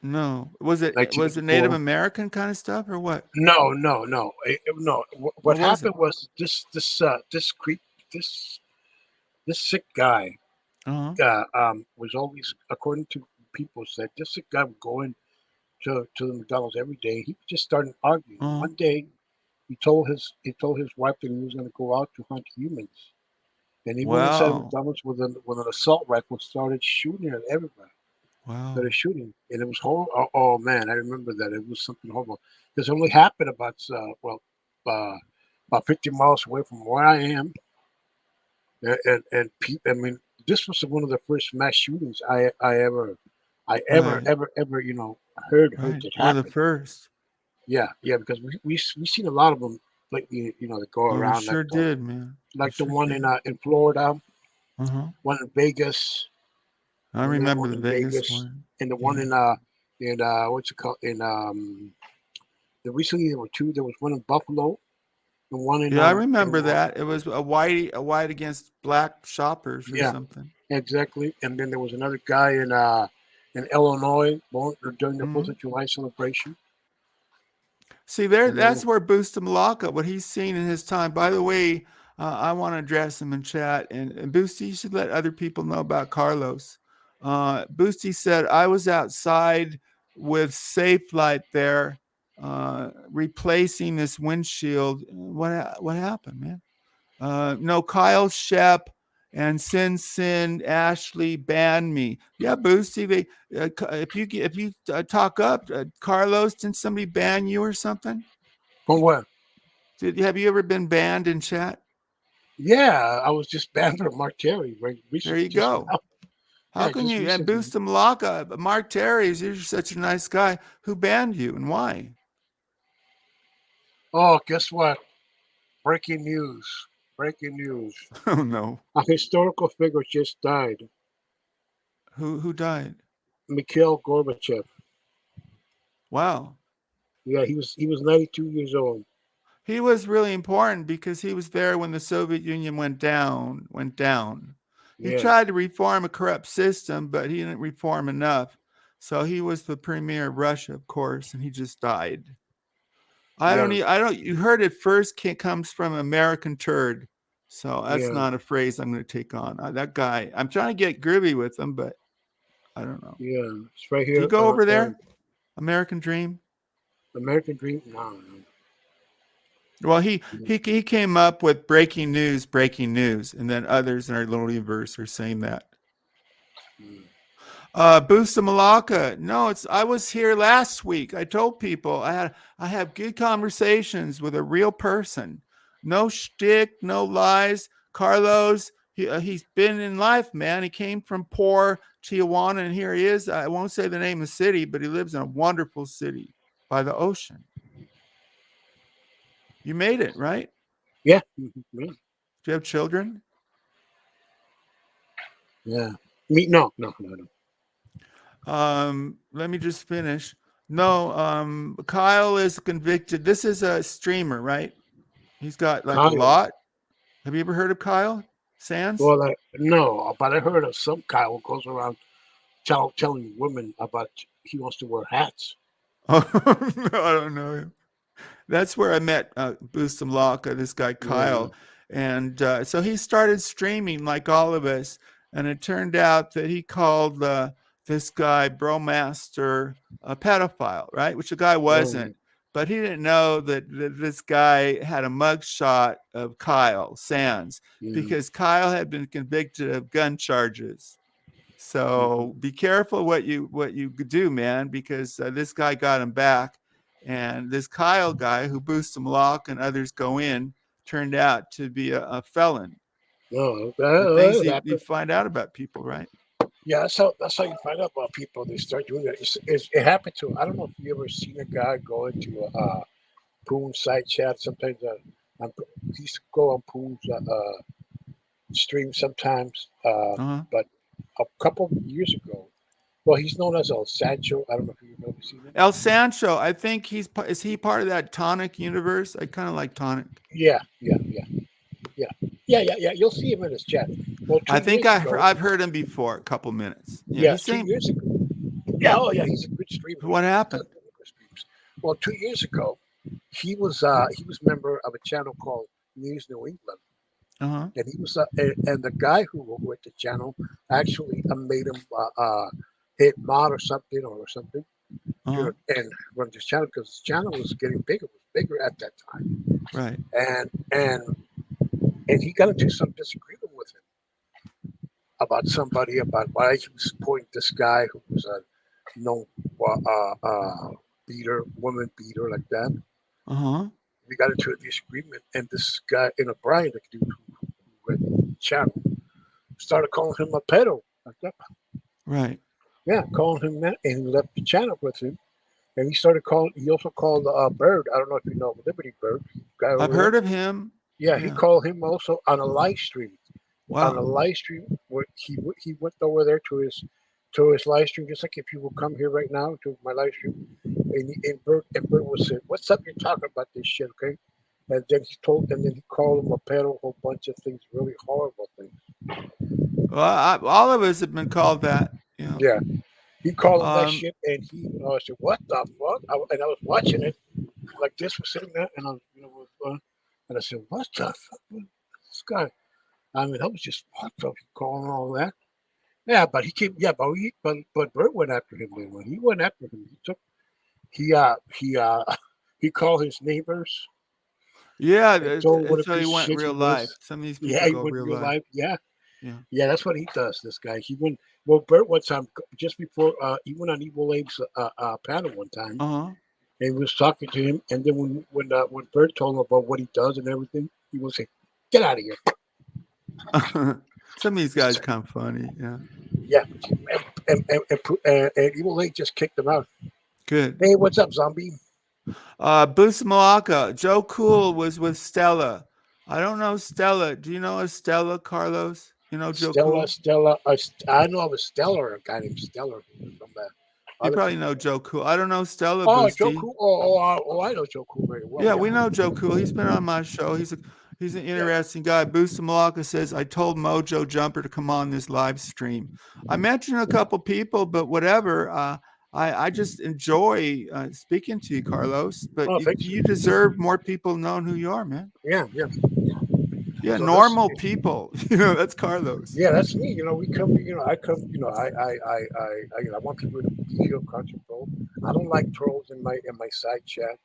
No. Was it Native 1984. American kind of stuff or what? No, no, no, no. What What was it? happened was this sick guy Uh-huh. was always, according to people, said this sick guy would go in to the McDonald's every day. He just started arguing. And Uh-huh. one day, he told his wife that he was going to go out to hunt humans, and he went inside Wow. McDonald's with an assault rifle and started shooting at everybody. Started Wow. shooting, and it was horrible. Oh man, I remember that. It was something horrible. This only happened uh, about 50 miles away from where I am, I mean, this was one of the first mass shootings I ever Right. ever ever heard Right. that You're the happen. first. Yeah, yeah, because we seen a lot of them lately. That go Oh, we around sure did, man. We like the sure one did. in Florida, Uh-huh. one in Vegas. I Remember that remember one the in Vegas Vegas, one. and the one Yeah. in what's it called in recently there were two. There was one in Buffalo and one Yeah, I in remember that. It was a white against black shoppers or yeah, something. exactly. And then there was another guy in Illinois born during the Fourth Hmm. of July celebration. See, there, And then that's where Bustamante, what he's seen in his time. By the way, I want to address him in chat. And Boosty, you should let other people know about Carlos. Boosty said, I was outside with Safe Light there, replacing this windshield. What happened, man? No, Kyle Shep and Sin Ashley banned me. Yeah, Boosty. If you talk up Carlos, didn't somebody ban you or something? from where? Have you ever been banned in chat? Yeah, I was just banned from Mark Terry right There recently, you just go. now. How Yeah, can just you and recently. Boostum Laka, Mark Terry's? You're such a nice guy. Who banned you and why? Oh, guess what? Breaking news. Breaking news. Oh no. A historical figure just died. Who died? Mikhail Gorbachev. Wow. Yeah, he was 92 years old. He was really important because he was there when the Soviet Union went down. He Yeah. tried to reform a corrupt system, but he didn't reform enough. So he was the premier of Russia, of course, and he just died. You heard it first comes from American turd. So that's Yeah. not a phrase I'm going to take on. That guy, I'm trying to get groovy with him, but I don't know. Yeah. It's right Do here. you go over there? American Dream? American Dream. No. Well, he came up with breaking news, and then others in our little universe are saying that. Busta Malaka. No, I was here last week. I told people I have good conversations with a real person. No shtick, no lies. Carlos, he's been in life, man. He came from poor Tijuana, and here he is. I won't say the name of the city, but he lives in a wonderful city by the ocean. You made it, right? Yeah. Do you have children? Yeah. Me? No. Let me just finish. No, Kyle is convicted. This is a streamer, right? He's got like Kyle. a lot. Have you ever heard of Kyle Sands? Well, no, but I heard of some Kyle who goes around telling women about he wants to wear hats. Oh, no, I don't know him. That's where I met Busta Malaka, this guy Kyle. Yeah. And so he started streaming like all of us. And it turned out that he called this guy Bromaster a pedophile, right? Which the guy wasn't. But he didn't know that this guy had a mugshot of Kyle Sands because Kyle had been convicted of gun charges. So be careful what you do, man, because this guy got him back. And this Kyle guy who Busta Malaka and others go in turned out to be a felon. No, things you find out about people, right? Yeah, that's how you find out about people. They start doing that. It happened to. I don't know if you ever seen a guy go into a Poon side chat. Sometimes he used to go on Poon's stream sometimes. But a couple of years ago, well, he's known as El Sancho. I don't know if you've ever seen him. El Sancho. I think is he part of that Tonic universe? I kind of like Tonic. Yeah. You'll see him in his chat. Well, I think I've heard him before, a couple minutes. Yeah, 2 years ago. Yeah, he's a good streamer. What happened? Well, 2 years ago, he was a member of a channel called News New England. And he was and the guy who with the channel actually made him hit mod or something and run this channel because his channel was getting bigger. It was bigger at that time. Right. And he got into some disagreement with him about why he was supporting this guy who was a known woman beater like that. We got into a disagreement, and this guy, Brian, the dude who ran the channel, started calling him a pedo like that. Right. Yeah, calling him that, and he left the channel with him. And he also called Bird. I don't know if you know Liberty Bird. I've heard of him. Yeah, he called him also on a live stream. Wow. On a live stream where he went over there to his live stream, just like if you will come here right now to my live stream, and Bert was saying, "What's up? You're talking about this shit, okay?" And then he called him a pedo, a whole bunch of things, really horrible things. Well, all of us have been called that. Yeah, he called him that shit, and I said, "What the fuck?" And I was watching it like this, was sitting there, and and I said, "What the fuck, this guy?" I mean, I was just fucked up calling all that. Yeah, but he came. Yeah, but Bert went after him. Then when he went after him, he called his neighbors. Yeah, that's how he went real life. Some of these people he go went real life. Yeah, that's what he does. This guy, he went. Well, Bert one time, just before he went on Evil Abe's panel one time, and he was talking to him. And then when Bert told him about what he does and everything, he was saying, "Get out of here." Some of these guys kind of funny, yeah. Yeah, and Evil Abe just kicked him out. Good. Hey, what's up, zombie? Busta Malaka. Joe Cool was with Stella. I don't know Stella. Do you know a Stella, Carlos? You know Joe Cool? Stella. I know of a Stellar, a guy named Stellar. You probably know Joe Cool. I don't know Stella. Oh, Boosty. Joe Cool. Oh, I know Joe Cool very well. Yeah, we know Joe Cool. He's been on my show. He's an Yeah. interesting guy. Busa Malaka says, I told Mojo Jumper to come on this live stream. I mentioned a couple people, but whatever. I just enjoy speaking to you, Carlos. But Oh, thank you. you deserve more people knowing who you are, man. Yeah. Yeah, So normal people. That's Carlos. Yeah, that's me. We come. I come. I want people to feel comfortable. I don't like trolls in my side chat.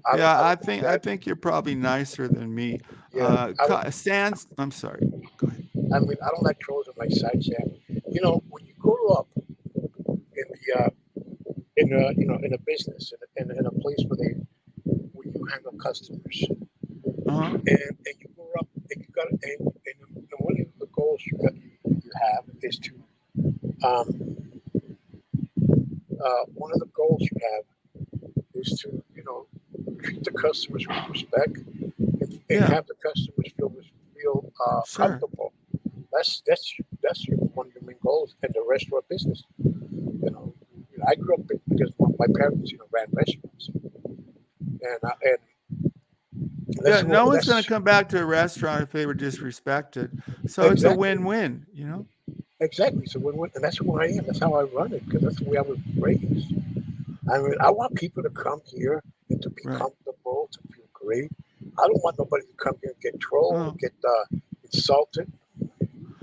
I Yeah, don't I do think that. you're probably nicer than me. Yeah, Sans, I'm sorry. Go ahead. I mean, I don't like trolls in my side chat. When you grow up in the in a business in a place where you handle customers, Uh-huh. and you grow up and you got and one of the goals you have is to um, one of the goals you have is to treat the customers with respect and Yeah, have the customers feel sure. comfortable. That's one of your main goals in the restaurant business. I grew up because my parents ran restaurants, and Yeah, that's no what one's going that's to come back to a restaurant if they were disrespected. So it's a exactly win-win. exactly. So and that's who I am. That's how I run it because that's the way I was raised. I mean, I want people to come here and to be Right. comfortable, to feel great. I don't want nobody to come here and get trolled, Oh. get insulted.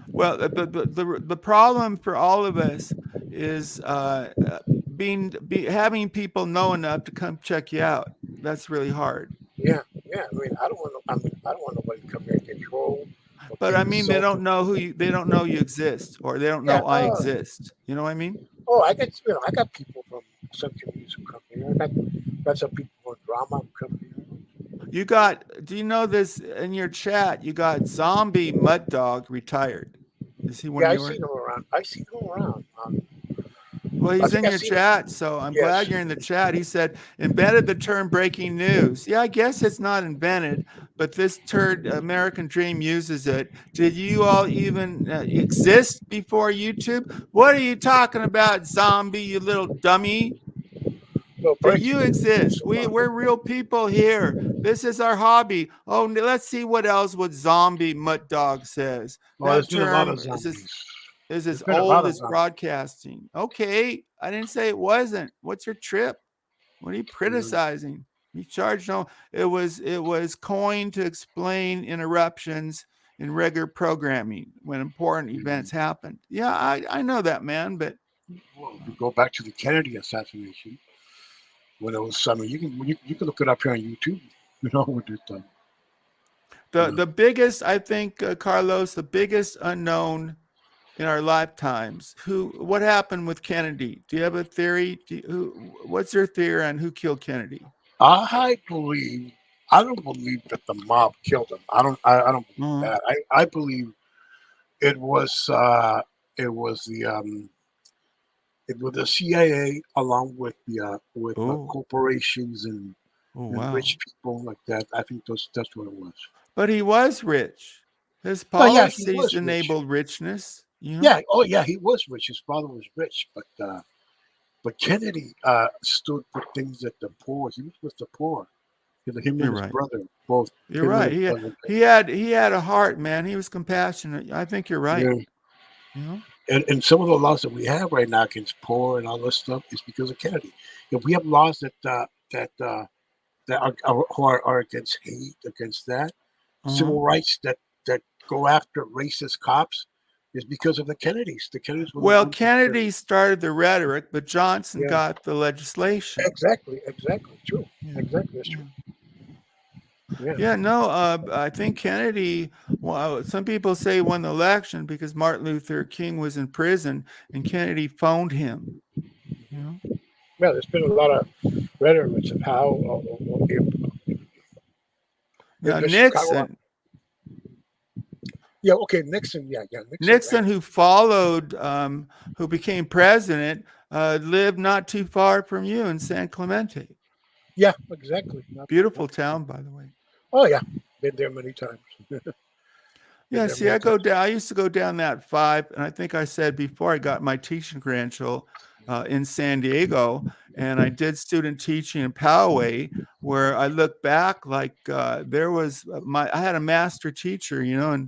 Well, the problem for all of us is having people know enough to come check you out. That's really hard. Yeah. I mean, I don't want nobody to come here and get trolled or But get I mean, they insulted. don't know they don't know you exist, or they don't Yeah. know I exist. You know what I mean? I got people from some communities who come here. Got some people from drama who come here. Do you know this in your chat? You got Zombie Mud Dog retired. Is he one Yeah, of I yours? seen him around. I seen him around. Well, I he's think in I your seen him. chat, so I'm Yes. glad you're in the chat. He said, invented the term breaking news. Yeah, I guess it's not invented, but this turd American Dream uses it. Did you all even exist before YouTube? What are you talking about, zombie, you little dummy? No, That breaking you news. exist. We're real people here. This is our hobby. Oh, let's see what else what zombie mutt dog says. Well, That there's been a lot of term is zombies. as There's been a lot old of as zombies. broadcasting. Okay, I didn't say it wasn't. What's your trip? What are you criticizing? You charged no. It was coined to explain interruptions in regular programming when important events happened. Yeah, I know that, man. But Well, we go back to the Kennedy assassination when it was. I mean, you can look it up here on YouTube. With it. the biggest, I think, Carlos, the biggest unknown in our lifetimes. What happened with Kennedy? Do you have a theory? What's your theory on who killed Kennedy? I don't believe that the mob killed him. I don't believe that. I believe it was the CIA along with corporations and rich people like that. I think that's what it was. But he was rich. His Oh yeah, he policies was rich. enabled richness. Yeah. Oh yeah, he was rich. His father was rich, but Kennedy stood for things that the poor. He was with the poor. Him and his brother both. You're right. He had a heart, man. He was compassionate. I think you're right. Yeah. And some of the laws that we have right now against poor and all this stuff is because of Kennedy. If we have laws that are against hate, against that, civil rights that go after racist cops, is because of the Kennedys. The Kennedys. Kennedy started the rhetoric, but Johnson got the legislation. Exactly. True. Yeah. Exactly. That's true. Yeah, no, I think Kennedy, some people say won the election because Martin Luther King was in prison and Kennedy phoned him. Yeah, there's been a lot of rhetoric of how Nixon. Yeah, okay, Nixon. Yeah, Nixon, who followed, who became president, lived not too far from you in San Clemente. Yeah, exactly. Beautiful town, by the way. Oh yeah, been there many times. Yeah, see, I used to go down that 5, and I think I said before I got my teaching credential, in San Diego, and I did student teaching in Poway, where I look back like there was I had a master teacher, you know,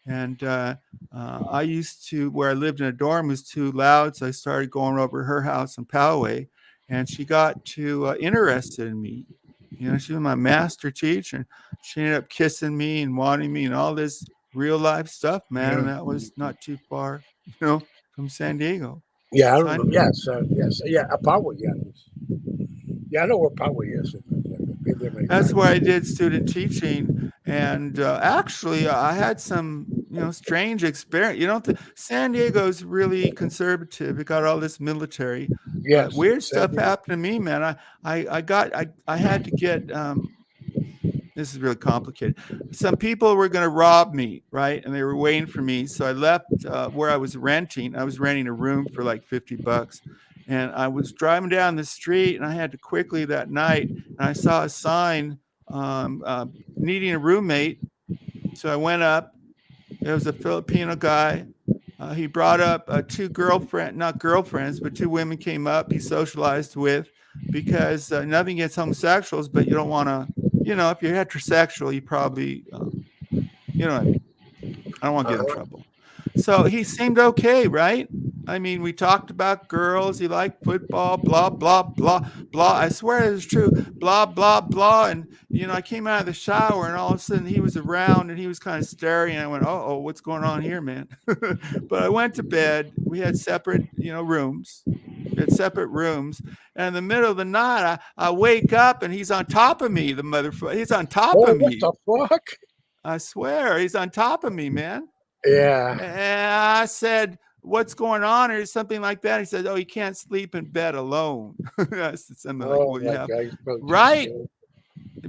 and I used to, where I lived in a dorm was too loud, so I started going over her house in Poway, and she got too interested in me. You know, she was my master teacher, and she ended up kissing me and wanting me and all this real life stuff, man. And Yeah. that was not too far, you know, from San Diego. Yeah, I So I remember. Yes, yes, yeah. Power, yeah, yeah. I know where Power is. I've been there many That's times. where I did student teaching, and actually, I had some, you know, strange experience. You know, San Diego's really conservative. It got all this military, but Yes, weird San stuff Diego. happened to me, man. I had to get. This is really complicated. Some people were going to rob me, right? And they were waiting for me. So I left where I was renting. I was renting a room for like $50. And I was driving down the street, and I had to quickly that night, and I saw a sign needing a roommate. So I went up. There was a Filipino guy. He brought up not girlfriends, but two women came up he socialized with, because nothing against homosexuals, but you don't want to, you know, if you're heterosexual, you probably, you know what I mean? I don't want to get in Uh-huh. trouble. So he seemed okay, right? I mean, we talked about girls. He liked football, blah, blah, blah, blah. I swear it's true. Blah, blah, blah. And, you know, I came out of the shower, and all of a sudden he was around, and he was kind of staring. And I went, oh, what's going on here, man? But I went to bed. We had separate, you know, rooms. We had separate rooms. And in the middle of the night, I wake up, and he's on top of me, the motherfucker. He's on top Oh, of what me. the fuck? I swear, he's on top of me, man. Yeah. And I said, what's going on, or something like that. He said, oh, you can't sleep in bed alone. I said something like, Oh well, you my have, God. He's probably too right, scared.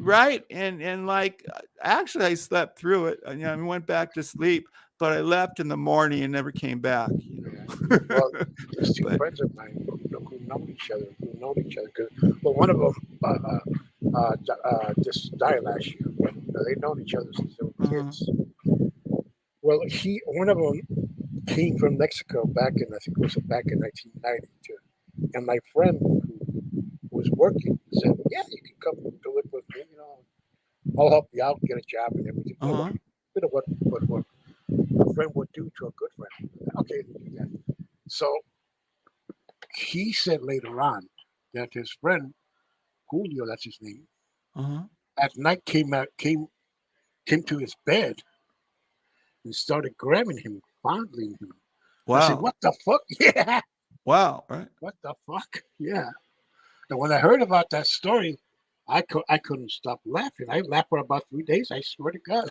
right. And like, actually, I slept through it. You know, I went back to sleep, but I left in the morning and never came back, you know. Well, there's two But friends of mine who know each other. Well, one of them just died last year. But they've known each other since they were kids. Well, one of them came from Mexico back in, I think it was back in 1992. And my friend who was working said, "Yeah, you can come to live with me. You know, I'll help you out, get a job and everything." Bit of what a friend would do to a good friend. Okay, yeah. So he said later on that his friend Julio, that's his name, at night came to his bed and started grabbing him, fondling him. I said, wow. "What the fuck?" Yeah. Wow. Right. What the fuck? Yeah. And when I heard about that story, I couldn't stop laughing. I laughed for about 3 days. I swear to God,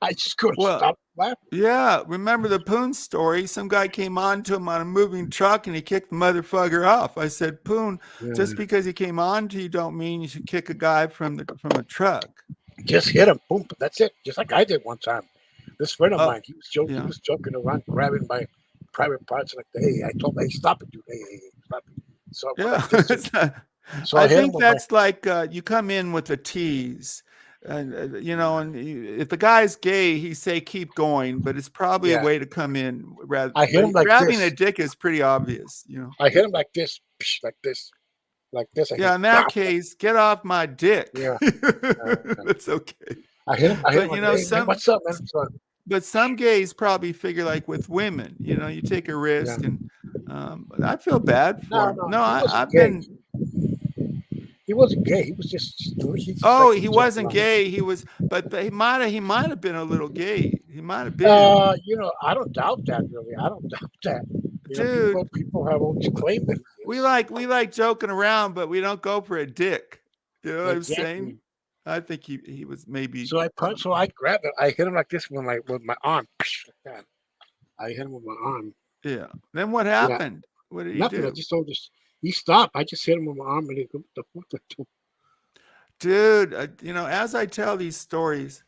I just couldn't Well, stop laughing. yeah. Remember the Poon story? Some guy came on to him on a moving truck, and he kicked the motherfucker off. I said, Poon, Yeah. just because he came on to you don't mean you should kick a guy from a truck. Just hit him, boom. That's it. Just like I did one time. This friend of Oh, mine, he was joking. yeah. He was joking around, grabbing my private parts. Like, hey, I told him, hey, stop it, dude. Hey, stop it. So I went Yeah. like this. So I I hit him think with my that's like you come in with a tease. And you know, and if the guy's gay, he say keep going, but it's probably a yeah. way to come in rather. I hit him like Grabbing a this. dick is pretty obvious, you know. I hit him like this, like this, like this. I hit Yeah, him. in that case, get off my dick. Yeah. That's okay. I hit him. But you Like, know, hey, man, what's up, man? So, but some gays probably figure like with women, you know, you take a yeah. risk, and I feel bad for him. No, No, he wasn't I've gay. been. He wasn't gay. He was just Oh, like he wasn't gay. He was, but he might have been a little gay. He might have been. You know, I don't doubt that really. I don't doubt that. You know, Dude, people have always claimed that he we is. like joking around, but we don't go for a dick. You know what I'm saying? Exactly. I think he was maybe. So I grabbed it. I hit him like this with my arm. Like that. I hit him with my arm. Yeah. Then what Yeah. happened? What did he Nothing. I do? just told this. He stopped. I just hit him with my arm and he go, "What the fuck?" Dude, you know, as I tell these stories,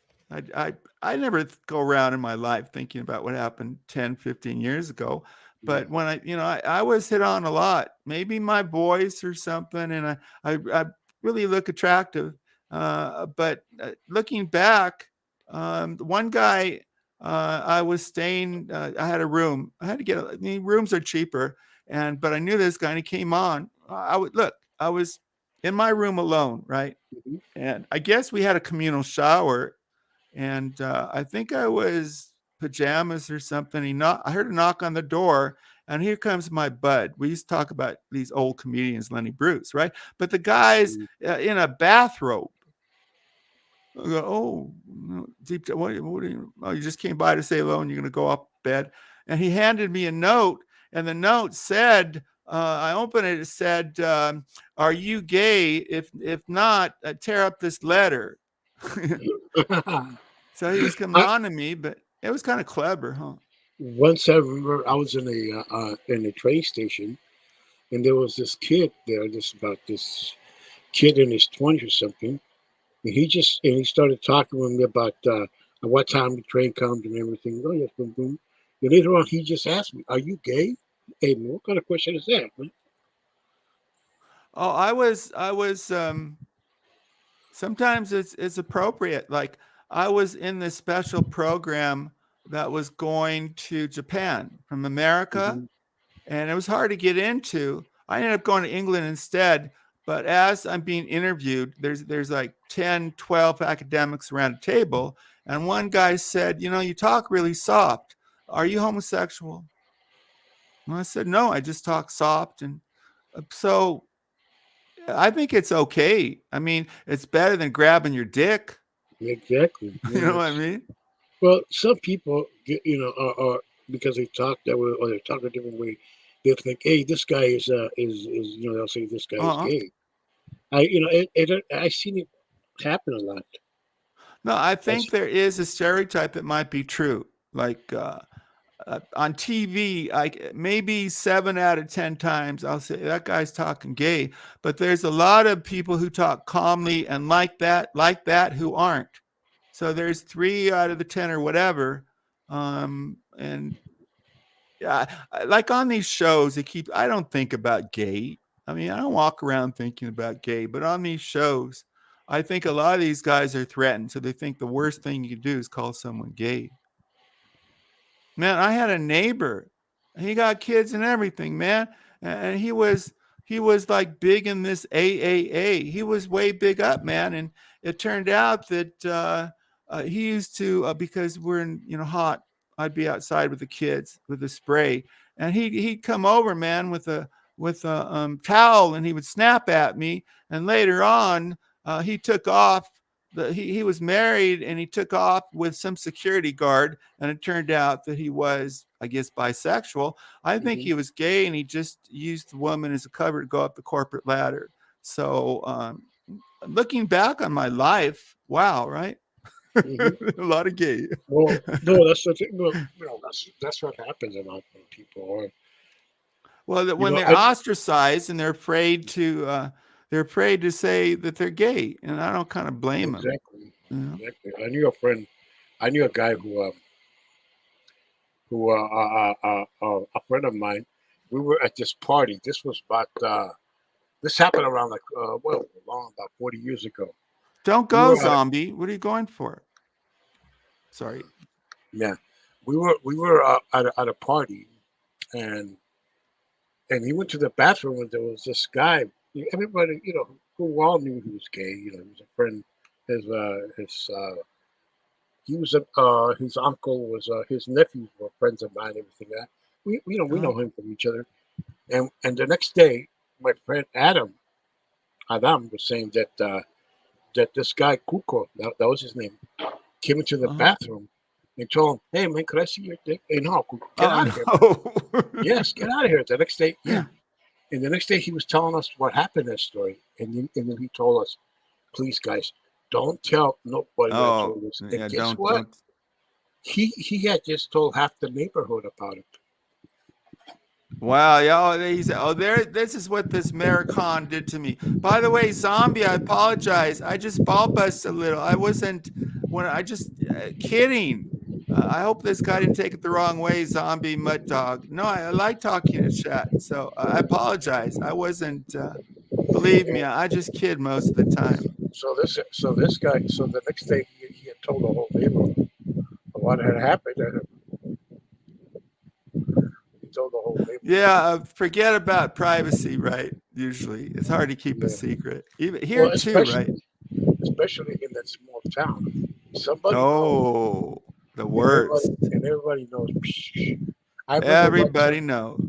I never go around in my life thinking about what happened 10, 15 years ago. But when I was hit on a lot, maybe my voice or something, and I really look attractive. But looking back, one guy, I was staying, I had a room. I had to rooms are cheaper. but I knew this guy, and he came on. I would look. I was in my room alone, right? Mhm. And I guess we had a communal shower, and I think I was pajamas or something. I heard a knock on the door, and here comes my bud. We used to talk about these old comedians, Lenny Bruce, right? But the guy's in a bathrobe. I go, oh, deep. What are you? Oh, you just came by to say hello, and you're going to go up bed. And he handed me a note, and the note said, I opened it. It said, "Are you gay? If not, tear up this letter." So he was coming I, on to me, but it was kind of clever, huh? once I remember I was in a train station, and there was this kid there, this kid in his 20s or something, and he started talking with me about what time the train comes and everything. Oh yes, boom boom. And later on, he just asked me, "Are you gay?" Hey, man, what kind of question is that, man? Oh, I was. Sometimes it's appropriate. Like I was in this special program that was going to Japan from America, Mm-hmm. and it was hard to get into. I ended up going to England instead. But as I'm being interviewed, there's like 10, 12 academics around a table, and one guy said, you talk really soft. Are you homosexual? And I said, no, I just talk soft. And so I think it's okay. I mean, it's better than grabbing your dick. Exactly. You Yeah, know what I mean? well, some people get, are because they talk that way or they talk a different way. They'll think, "Hey, this guy is they'll say this guy is Uh-huh. gay." I seen it happen a lot. No, I think That's there is a stereotype that might be true. Like on TV, maybe 7 out of 10 times I'll say that guy's talking gay, but there's a lot of people who talk calmly and like that who aren't. So there's 3 out of the 10 or whatever. And yeah, like on these shows, I don't think about gay. I mean, I don't walk around thinking about gay, but on these shows, I think a lot of these guys are threatened. So they think the worst thing you can do is call someone gay. Man, I had a neighbor. He got kids and everything, man. And he was like big in this AAA. He was way big up, man. And it turned out that he used to because we're in hot. I'd be outside with the kids with a spray, and he'd come over, man, with a towel, and he would snap at me. And later on, he took off. He was married, and he took off with some security guard, and it turned out that he was, I guess, bisexual. I think hmm he was gay, and he just used the woman as a cover to go up the corporate ladder. So, looking back on my life, wow, right? hmm A lot of gay. Well, no, that's the thing. Well, that's what happens a lot when people are. Well, You when know, they're I ostracized and they're afraid to say that they're gay, and I don't kind of blame them. exactly, You know? exactly. I knew a friend. I knew a guy who a friend of mine. We were at this party. This was about this happened around like long about 40 years ago. Don't We go, were at zombie. What are you going for? Sorry. yeah, we were at a party, and he went to the bathroom, and there was this guy. Everybody, who all knew he was gay. He was a friend. His he was a his uncle was his nephews were friends of mine. Everything that we Uh, know him from each other. And the next day, my friend Adam was saying that this guy Kuko, that was his name, came into the uh-huh. bathroom and told him, "Hey man, could I see your dick?" Hey, no, Kuko, get Oh out of here, man. no. Yes, get out of here. The next day, yeah. And the next day, he was telling us what happened in that story, and then he told us, "Please, guys, don't tell nobody that I Oh told this." And yeah, guess don't what? don't. He had just told half the neighborhood about it. Wow, yeah. Oh, there. This is what this Maricon did to me. By the way, zombie, I apologize. I just ball bust a little. I wasn't when I just kidding. I hope this guy didn't take it the wrong way, zombie mud dog. No, I like talking to chat. So I apologize. I wasn't. Believe me, And I just kid most of the time. so this guy, so the next day, he had told the whole neighborhood what had happened. And he told the whole neighborhood Yeah, forget about privacy, right? Usually, it's hard to keep a Yeah. secret. Even here Well, too, right? especially in that small town. Somebody knows, Oh, the worst. and everybody knows. I remember one Everybody time. knows.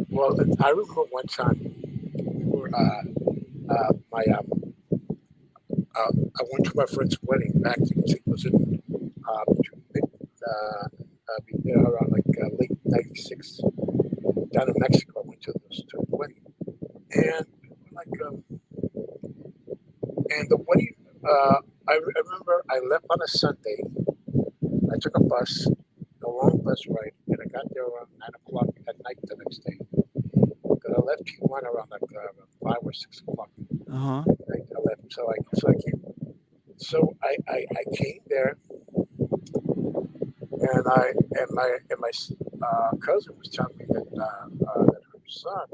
Well, I remember one time we were my I went to my friend's wedding back in it was in between around like late '96 down in Mexico. I went to the wedding, and like and the wedding. I remember I left on a Sunday. I took a bus, a long bus ride, and I got there around 9 o'clock at night the next day. Because I left Tijuana around like 5 or 6 o'clock. Uh-huh. I left, so I came. So I came there, and my cousin was telling me that her son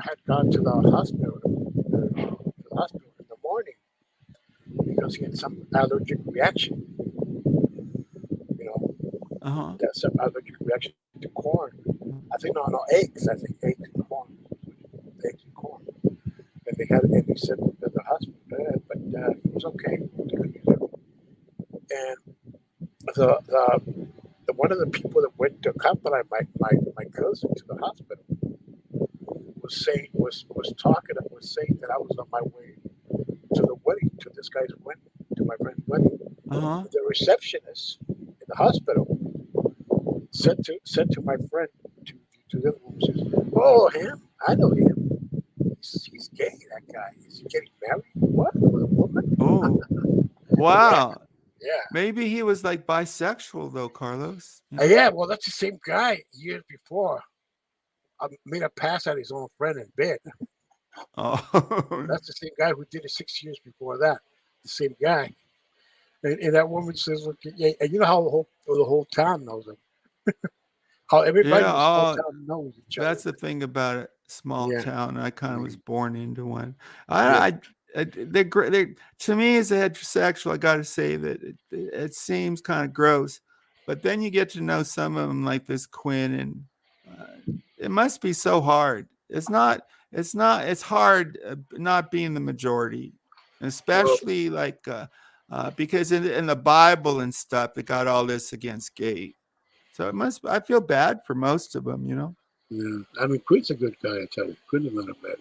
had gone to the hospital in the morning because he had some allergic reaction. You know, Uh-huh. got some allergic reaction to corn. I think no eggs. I think eggs and corn. Eggs and corn. And they said that the hospital, but it was okay. And the one of the people that went to accompany my cousin to the hospital was saying that I was on my way to the wedding, to this guy's wedding, to my friend's wedding. Uh-huh. The receptionist in the hospital said to my friend to the other woman, says, "Oh, him? I know him. He's gay. That guy. Is he getting married? What with a woman? Oh, wow. Yeah. Maybe he was like bisexual though, Carlos. Yeah. Well, that's the same guy years before. Made a pass at his own friend in bed. Oh. That's the same guy who did it 6 years before that. The same guy. And that woman says, "Look, yeah," and you know how the whole town knows him. How everybody in the small town knows each other. That's the thing about it. Small Yeah. town. I kind of was born into one. Yeah. They're great. To me, as a heterosexual, I got to say that it seems kind of gross. But then you get to know some of them, like this Quinn, and it must be so hard. It's not. It's hard not being the majority, especially like because in the Bible and stuff, it got all this against gay. So it must. I feel bad for most of them, you know. Yeah. I mean, Quinn's a good guy. I tell you, Quinn's not a bad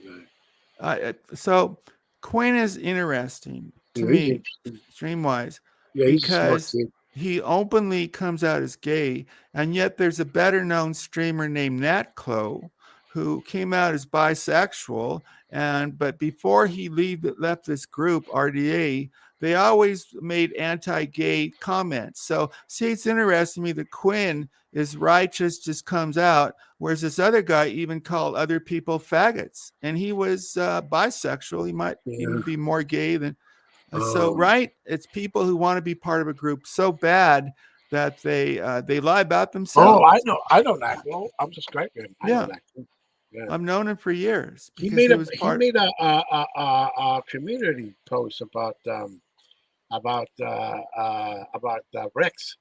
guy. So Quinn is interesting to Yeah, he's me, interesting. stream-wise, Yeah, he's a smart because kid. he openly comes out as gay, and yet there's a better-known streamer named Nat Clo who came out as bisexual, but before he left this group, RDA, they always made anti-gay comments. So, see, it's interesting to me that Quinn is righteous, just comes out, whereas this other guy even called other people faggots, and he was bisexual. He might even be more gay than. So, right, it's people who want to be part of a group so bad that they lie about themselves. Oh, I know that. Well, I'm describing him. I know that. Yeah. I've known him for years. He made a community post about Rex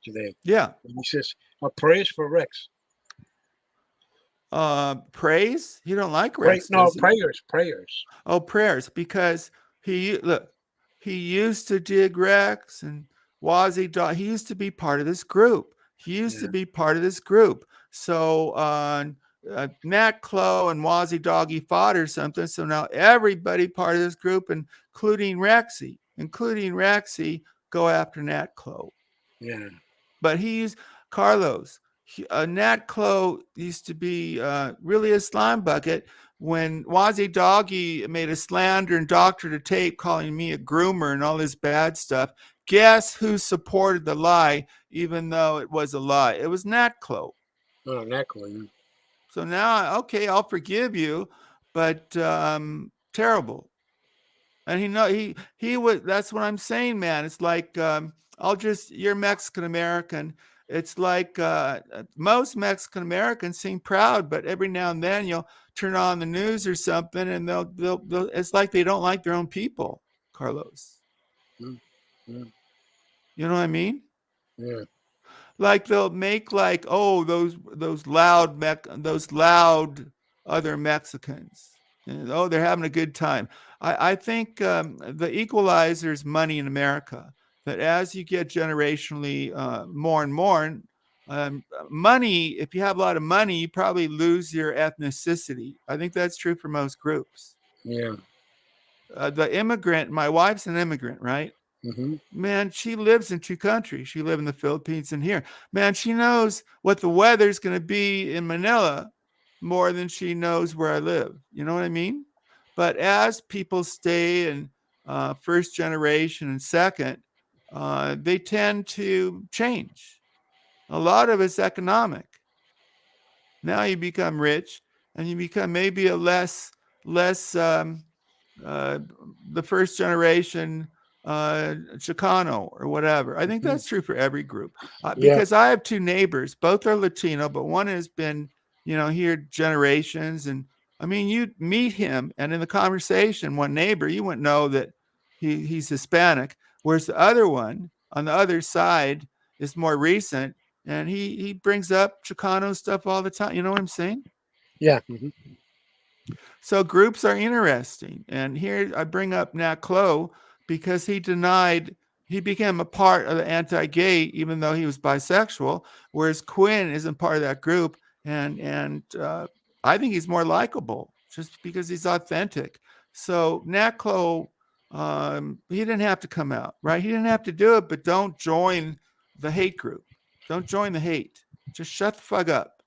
today. Yeah. And he says, "Praise for Rex." Praise? You don't like Rex? No, prayers. Oh, prayers, because he used to dig Rex and Wazzy Dog. He used to be part of this group. So Nat Clo and Wazzy Doggy fought or something. So now everybody part of this group, including Rexy, go after Nat Clo. Yeah. But Carlos. Nat Clo used to be really a slime bucket. When Wazzy Doggy made a slander and doctored a tape calling me a groomer and all this bad stuff, guess who supported the lie, even though it was a lie? It was Nat Clo. Oh, Nat Clo. Yeah. So now, okay, I'll forgive you, but terrible. And he was. That's what I'm saying, man. It's like you're Mexican American. It's like most Mexican Americans seem proud, but every now and then you'll turn on the news or something, and they'll it's like they don't like their own people, Carlos. Yeah. You know what I mean? Yeah. like they'll make like, oh, those loud other Mexicans. And, oh, they're having a good time. I think the equalizer is money in America. That as you get generationally more and more, money, if you have a lot of money, you probably lose your ethnicity. I think that's true for most groups. Yeah. The immigrant, my wife's an immigrant, right? Mm-hmm. Man, she lives in two countries. She lives in the Philippines and here. Man, she knows what the weather's going to be in Manila more than she knows where I live. You know what I mean? But as people stay in first generation and second, they tend to change. A lot of it's economic. Now you become rich and you become maybe a less the first generation Chicano or whatever. I think Mm-hmm. that's true for every group Yeah. because I have two neighbors. Both are Latino, but one has been, here generations. And I mean, you meet him, and in the conversation, one neighbor, you wouldn't know that he's Hispanic, whereas the other one on the other side is more recent, and he brings up Chicano stuff all the time. You know what I'm saying? Yeah. Mm-hmm. So groups are interesting. And here I bring up Nat Clow because he became a part of the anti-gay, even though he was bisexual, whereas Quinn isn't part of that group. And I think he's more likable just because he's authentic. So Nat Clow, he didn't have to come out, right? He didn't have to do it, but don't join the hate group. Don't join the hate. Just shut the fuck up.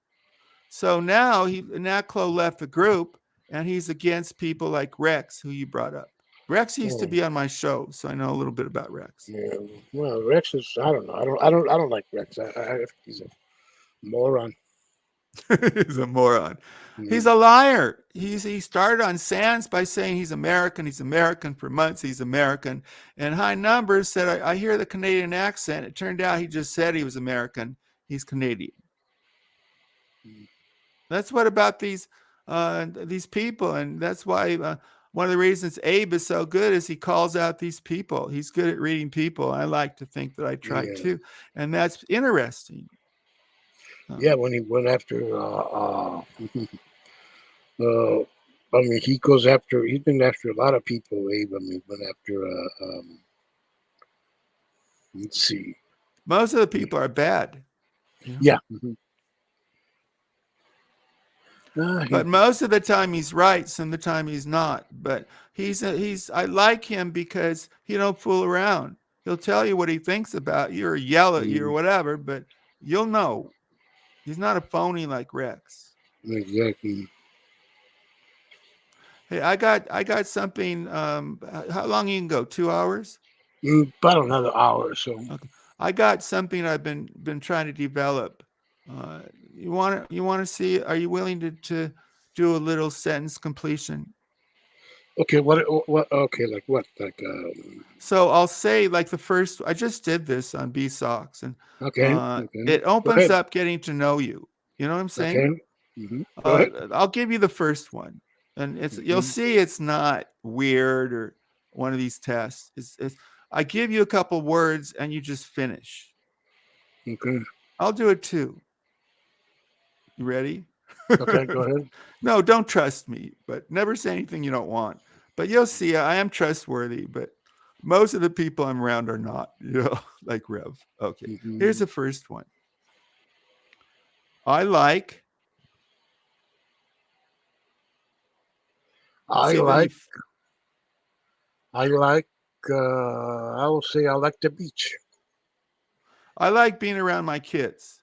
So now Nat Clow left the group, and he's against people like Rex, who you brought up. Rex used to Oh, be on my show, so I know a little bit about Rex. yeah. Well, Rex is. I don't know. I don't like Rex. I think he's a moron. He's a moron. Yeah. He's a liar. He started on Sands by saying he's American. He's American for months. He's American. And High Numbers said, I hear the Canadian accent. It turned out he just said he was American. He's Canadian. That's what about these people, and that's why one of the reasons Abe is so good is he calls out these people. He's good at reading people. I like to think that I try Yeah. too, and that's interesting. Yeah. When he went after. I mean, he goes after. He's been after a lot of people. Abe. I mean, went after. Let's see. Most of the people are bad. Yeah. Mm-hmm. But most of the time he's right, some of the time he's not. But I like him because he don't fool around. He'll tell you what he thinks about you or yell at you or whatever, but you'll know. He's not a phony like Rex. Exactly. Hey, I got something. How long you can go? 2 hours? About another hour or so. Okay. I got something I've been trying to develop. You want to see? Are you willing to do a little sentence completion? Okay. What? Okay. Like what? Like. So I'll say like the first. I just did this on BSOX, and Okay. Okay. it opens up getting to know you. You know what I'm saying? Okay. Mm-hmm. Go ahead. I'll give you the first one, and you'll see it's not weird or one of these tests. I give you a couple words and you just finish. Okay. I'll do it too. You ready? Okay. Go ahead. No, don't trust me, but never say anything you don't want. But you'll see, I am trustworthy, but most of the people I'm around are not, like Rev. Okay. Mm-hmm. Here's the first one. I like. I like. I will say I like the beach. I like being around my kids.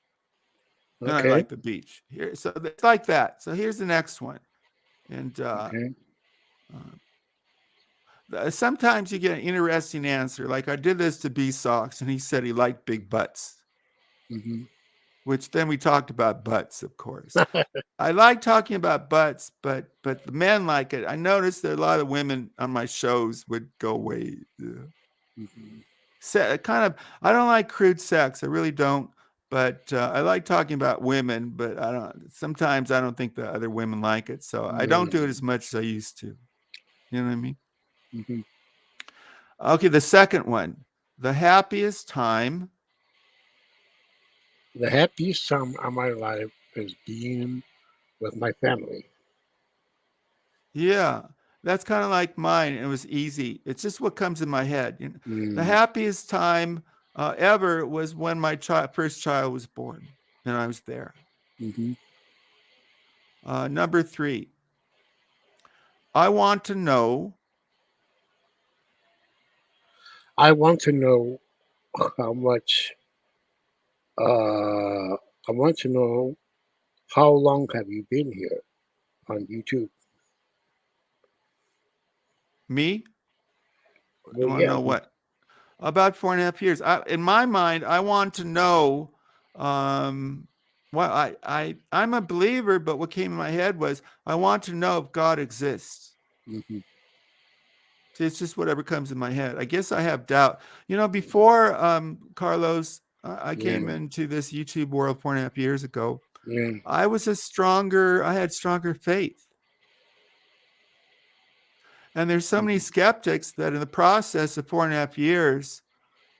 And I like the beach. Here, so it's like that. So here's the next one. And sometimes you get an interesting answer. Like I did this to BSOX, and he said he liked big butts. Mm-hmm. Which then we talked about butts, of course. I like talking about butts, but the men like it. I noticed that a lot of women on my shows would go away. Mm-hmm. I don't like crude sex. I really don't. But I like talking about women, but sometimes I don't think the other women like it. So I don't do it as much as I used to. You know what I mean? Mm-hmm. Okay, the second one. The happiest time. The happiest time of my life is being with my family. Yeah, that's kind of like mine. It was easy. It's just what comes in my head. You know, the Mm, happiest time ever was when my first child was born, and I was there. hmm Number 3, I want to know. I want to know how much. I want to know how long have you been here on YouTube? Me? You Well, want to yeah, know what? About 4.5 years. In my mind, I want to know. Um, well, I'm a believer, but what came in my head was I want to know if God exists. hmm It's just whatever comes in my head. I guess I have doubt. You know, before Carlos, I yeah, came into this YouTube world 4.5 years ago. yeah, I had stronger faith. And there's so many hmm skeptics that in the process of 4.5 years,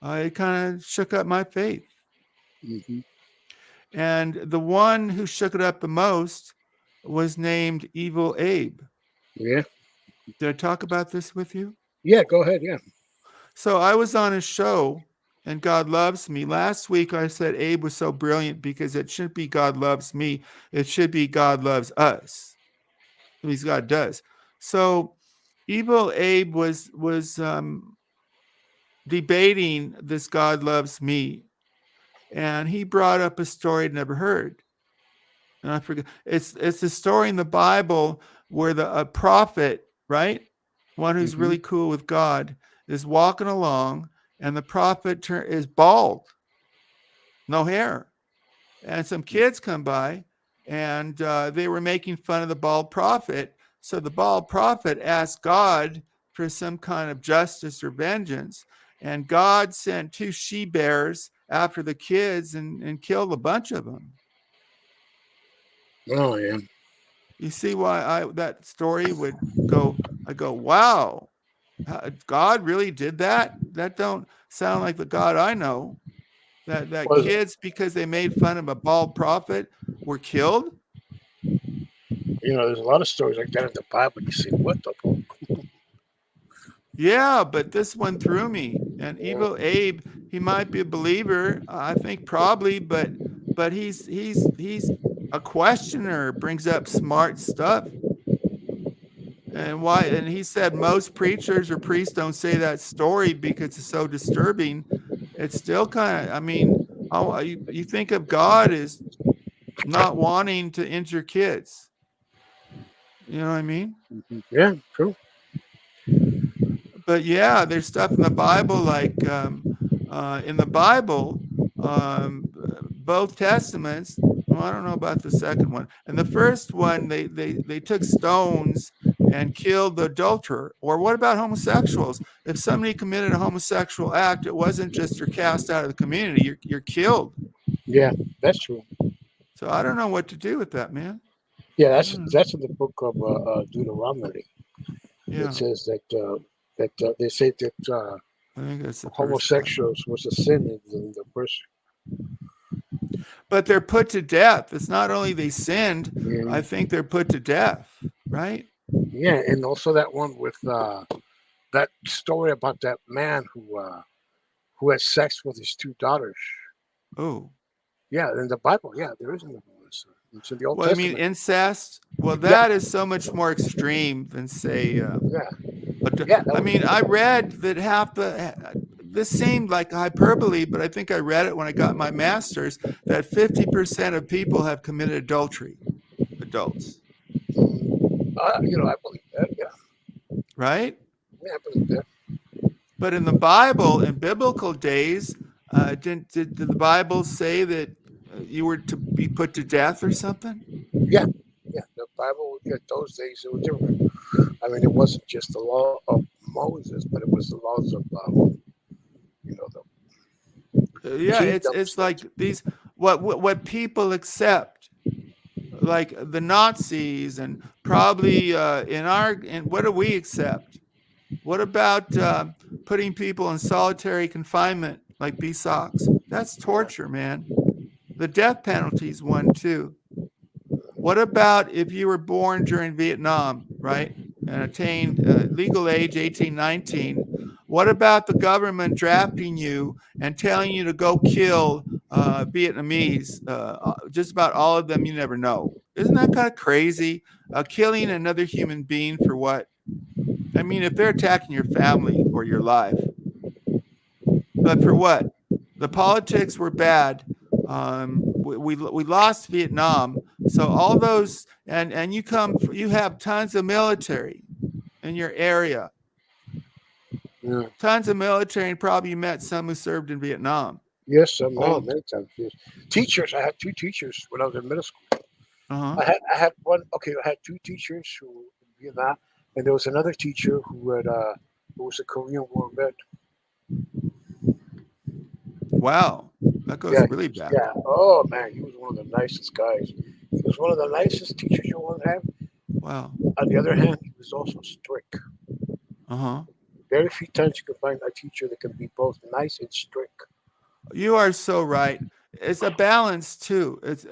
it kind of shook up my faith. hmm And the one who shook it up the most was named Evil Abe. yeah, Did I talk about this with you? yeah. Go ahead. Yeah. So I was on a show and God Loves Me. Last week I said Abe was so brilliant because it shouldn't be God loves me. It should be God loves us. At least God does. So Evil Abe was debating this God loves me. And he brought up a story I'd never heard. And I forget. It's a story in the Bible where a prophet, right, one who's hmm really cool with God, is walking along, and the prophet is bald, no hair, and some kids come by, and they were making fun of the bald prophet. So the bald prophet asked God for some kind of justice or vengeance, and God sent 2 she bears after the kids and killed a bunch of them. Oh, yeah. You see why that story would go, I go, wow, God really did that? That don't sound like the God I know. That Well, kids, because they made fun of a bald prophet, were killed? there's a lot of stories like that in the Bible. You say, what the fuck? Yeah, but this one threw me. And Yeah. Evil Abe, he might be a believer, I think probably, but he's a questioner, brings up smart stuff. And why? And he said most preachers or priests don't say that story because it's so disturbing. It's still kind of, I mean, how you think of God as not wanting to injure kids. You know what I mean? Yeah, true. But yeah, there's stuff in the Bible like in the Bible, both testaments. Well, I don't know about the second one. And the first one, they took stones and killed the adulterer. Or what about homosexuals? If somebody committed a homosexual act, it wasn't just you're cast out of the community; you're killed. Yeah, that's true. So I don't know what to do with that, man. Yeah, I that's don't know. that's in the book of Deuteronomy. It Yeah, says that they say that I think that's the first one. homosexuals was a sin in the first. But they're put to death. It's not only they sinned, Yeah, I think they're put to death, right? yeah, and also that one with that story about that man who had sex with his 2 daughters. Oh, Yeah, in the Bible. Yeah, there is in the Bible. It's in the Old well, I mean, Testament. incest. Well, Yeah, that is so much more extreme than, say, yeah, yeah. That I was mean, I read that half this seemed like hyperbole, but I think I read it when I got my master's that 50% of people have committed adultery, adults, I believe that. Yeah, right? yeah, I believe that. But in the Bible, in biblical days, did the Bible say that you were to be put to death or something? Yeah, yeah. The Bible. Yeah, those days it was different. I mean, it wasn't just the law of Moses, but it was the laws of the Yeah, it's kingdoms. like these what people accept, like the Nazis, and probably in what do we accept? What about putting people in solitary confinement like B-Socks? That's Yeah, torture, man. The death penalty is one too. What about if you were born during Vietnam, right, and attained legal age 18, 19? What about the government drafting you and telling you to go kill Vietnamese? Just about all of them you never know. Isn't that kind of crazy? Killing another human being for what? I mean, if they're attacking your family or your life, but for what? The politics were bad. We lost Vietnam, so all those and you have tons of military in your area, Yeah. tons of military, and probably you met some who served in Vietnam. Yes, no, Old. many times. Yes. Teachers. I had two teachers when I was in middle school. Uh-huh. I had one. Okay, I had two teachers who were in Vietnam, and there was another teacher who had who was a Korean War vet. Wow, that goes Yeah, really back. yeah. Oh man, he was one of the nicest guys. He was one of the nicest teachers you want to have. Wow. On the other hand, he was also strict. Uh-huh. Very few times you can find a teacher that can be both nice and strict. You are so right. It's a balance too. It's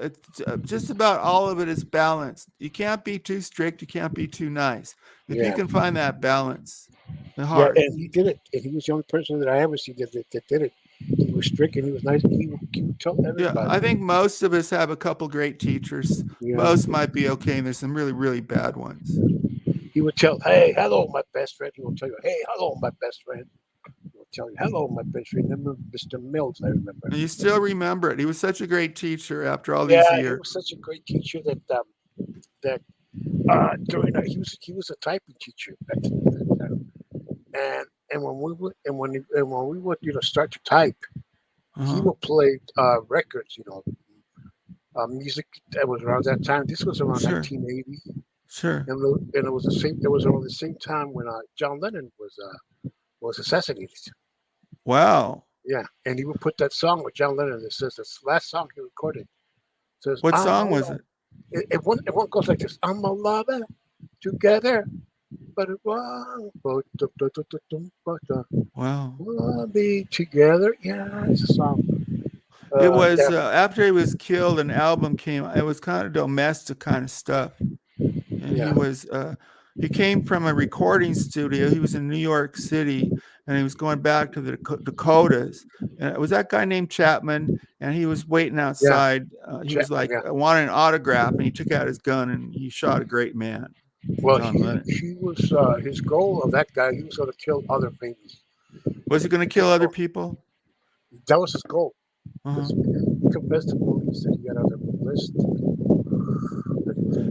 just about all of it is balanced. You can't be too strict. You can't be too nice. If you Yeah. can find that balance, it's Yeah, hard. and he did it. And he was the only person that I ever see that did it. He was strict and he was nice. He would tell Yeah, everybody. I think most of us have a couple great teachers. Yeah. Most might be okay, and there's some really, really bad ones. He would tell, "Hey, hello, my best friend." He will tell you, "Hey, hello, my best friend." He will tell you, "Hello, my best friend." Remember Mr. Mills? I remember. And you still remember it. He was such a great teacher after all Yeah, these he years. was such a great teacher that during he was a typing teacher at that time. And when we would start to type, he Uh-huh. would play records, music that was around that time. This was around Sure. 1980, Sure. and it was the same. It was around the same time when John Lennon was assassinated. Wow. Yeah, and he would put that song with John Lennon. It says this last song he recorded. It says, What "I'm song a was lover." it? It one goes like this: "I'm a lover together, but it won't Wow. we'll be together." Yeah, it's a song. It was Yeah, after he was killed, an album came. It was kind of domestic kind of stuff. And yeah. he came from a recording studio. He was in New York City, and he was going back to the Dakotas. And it was that guy named Chapman, and he was waiting outside. He was like Yeah. wanting an autograph, and he took out his gun and he shot a great man. Well, John Lennon. he was his goal of that guy. He was going to kill other famous. Was he going to kill other people? That was his goal. Uh-huh. He confessed to police that he had other list.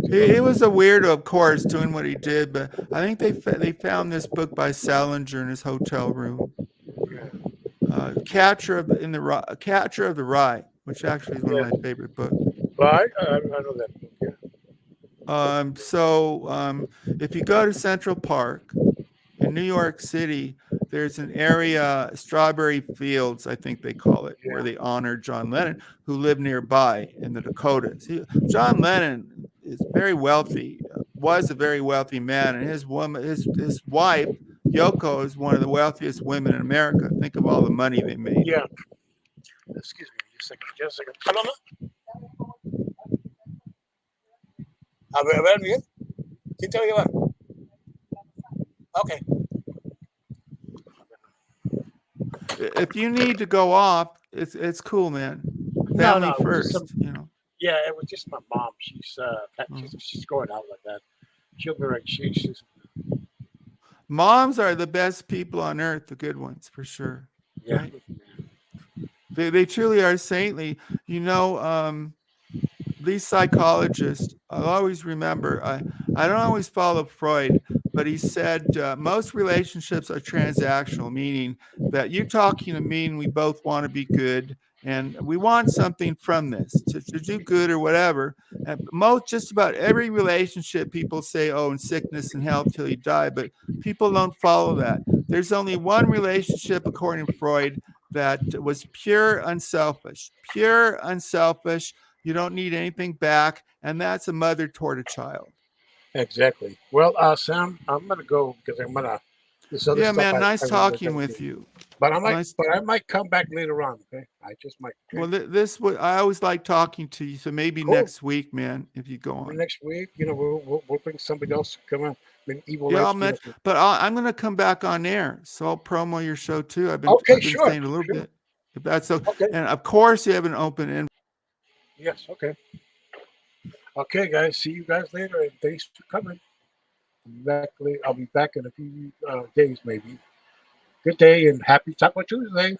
He was a weirdo, of course, doing what he did. But I think they found this book by Salinger in his hotel room. Catcher of the Rye, which actually is one of my favorite books. Well, I know that book. Yeah. So if you go to Central Park in New York City, there's an area, Strawberry Fields, I think they call it, where they honor John Lennon, who lived nearby in the Dakotas. John Lennon is very wealthy, was a very wealthy man, and his wife, Yoko, is one of the wealthiest women in America. Think of all the money they made. Yeah. Excuse me, just a second. Hello, A ver, Miguel. ¿Quién te va a llevar? Okay. If you need to go off, it's cool, man. Family first, Yeah, it was just my mom. She's going out like that. She'll be right. She's Moms are the best people on earth, the good ones for sure. Yeah. Right? They truly are saintly. These psychologists, I'll always remember, I don't always follow Freud, but he said most relationships are transactional, meaning that you're talking to me and we both want to be good and we want something from this to do good or whatever. And just about every relationship, people say, oh, in sickness and health till you die, but people don't follow that. There's only one relationship, according to Freud, that was pure unselfish. You don't need anything back, and that's a mother toward a child. Exactly. Well, Sam, I'm gonna go because I'm gonna. Yeah, man. Nice talking with you. But I might, Nice. but I might come back later on. Okay, I just might. Okay? Well, this would I always like talking to you. So maybe Cool. next week, man, if you go on. Next week, we'll bring somebody else to come on. I mean, Evil Yeah, Life. I'll mention, but I'm going to come back on air, so I'll promo your show too. Okay, I've been sure, saying a little sure. bit, if that's so. Okay. And of course, you have an open in. Yes. Okay. Okay, guys. See you guys later, and thanks for coming. I'll be back in a few days, maybe. Good day and happy Taco Tuesday.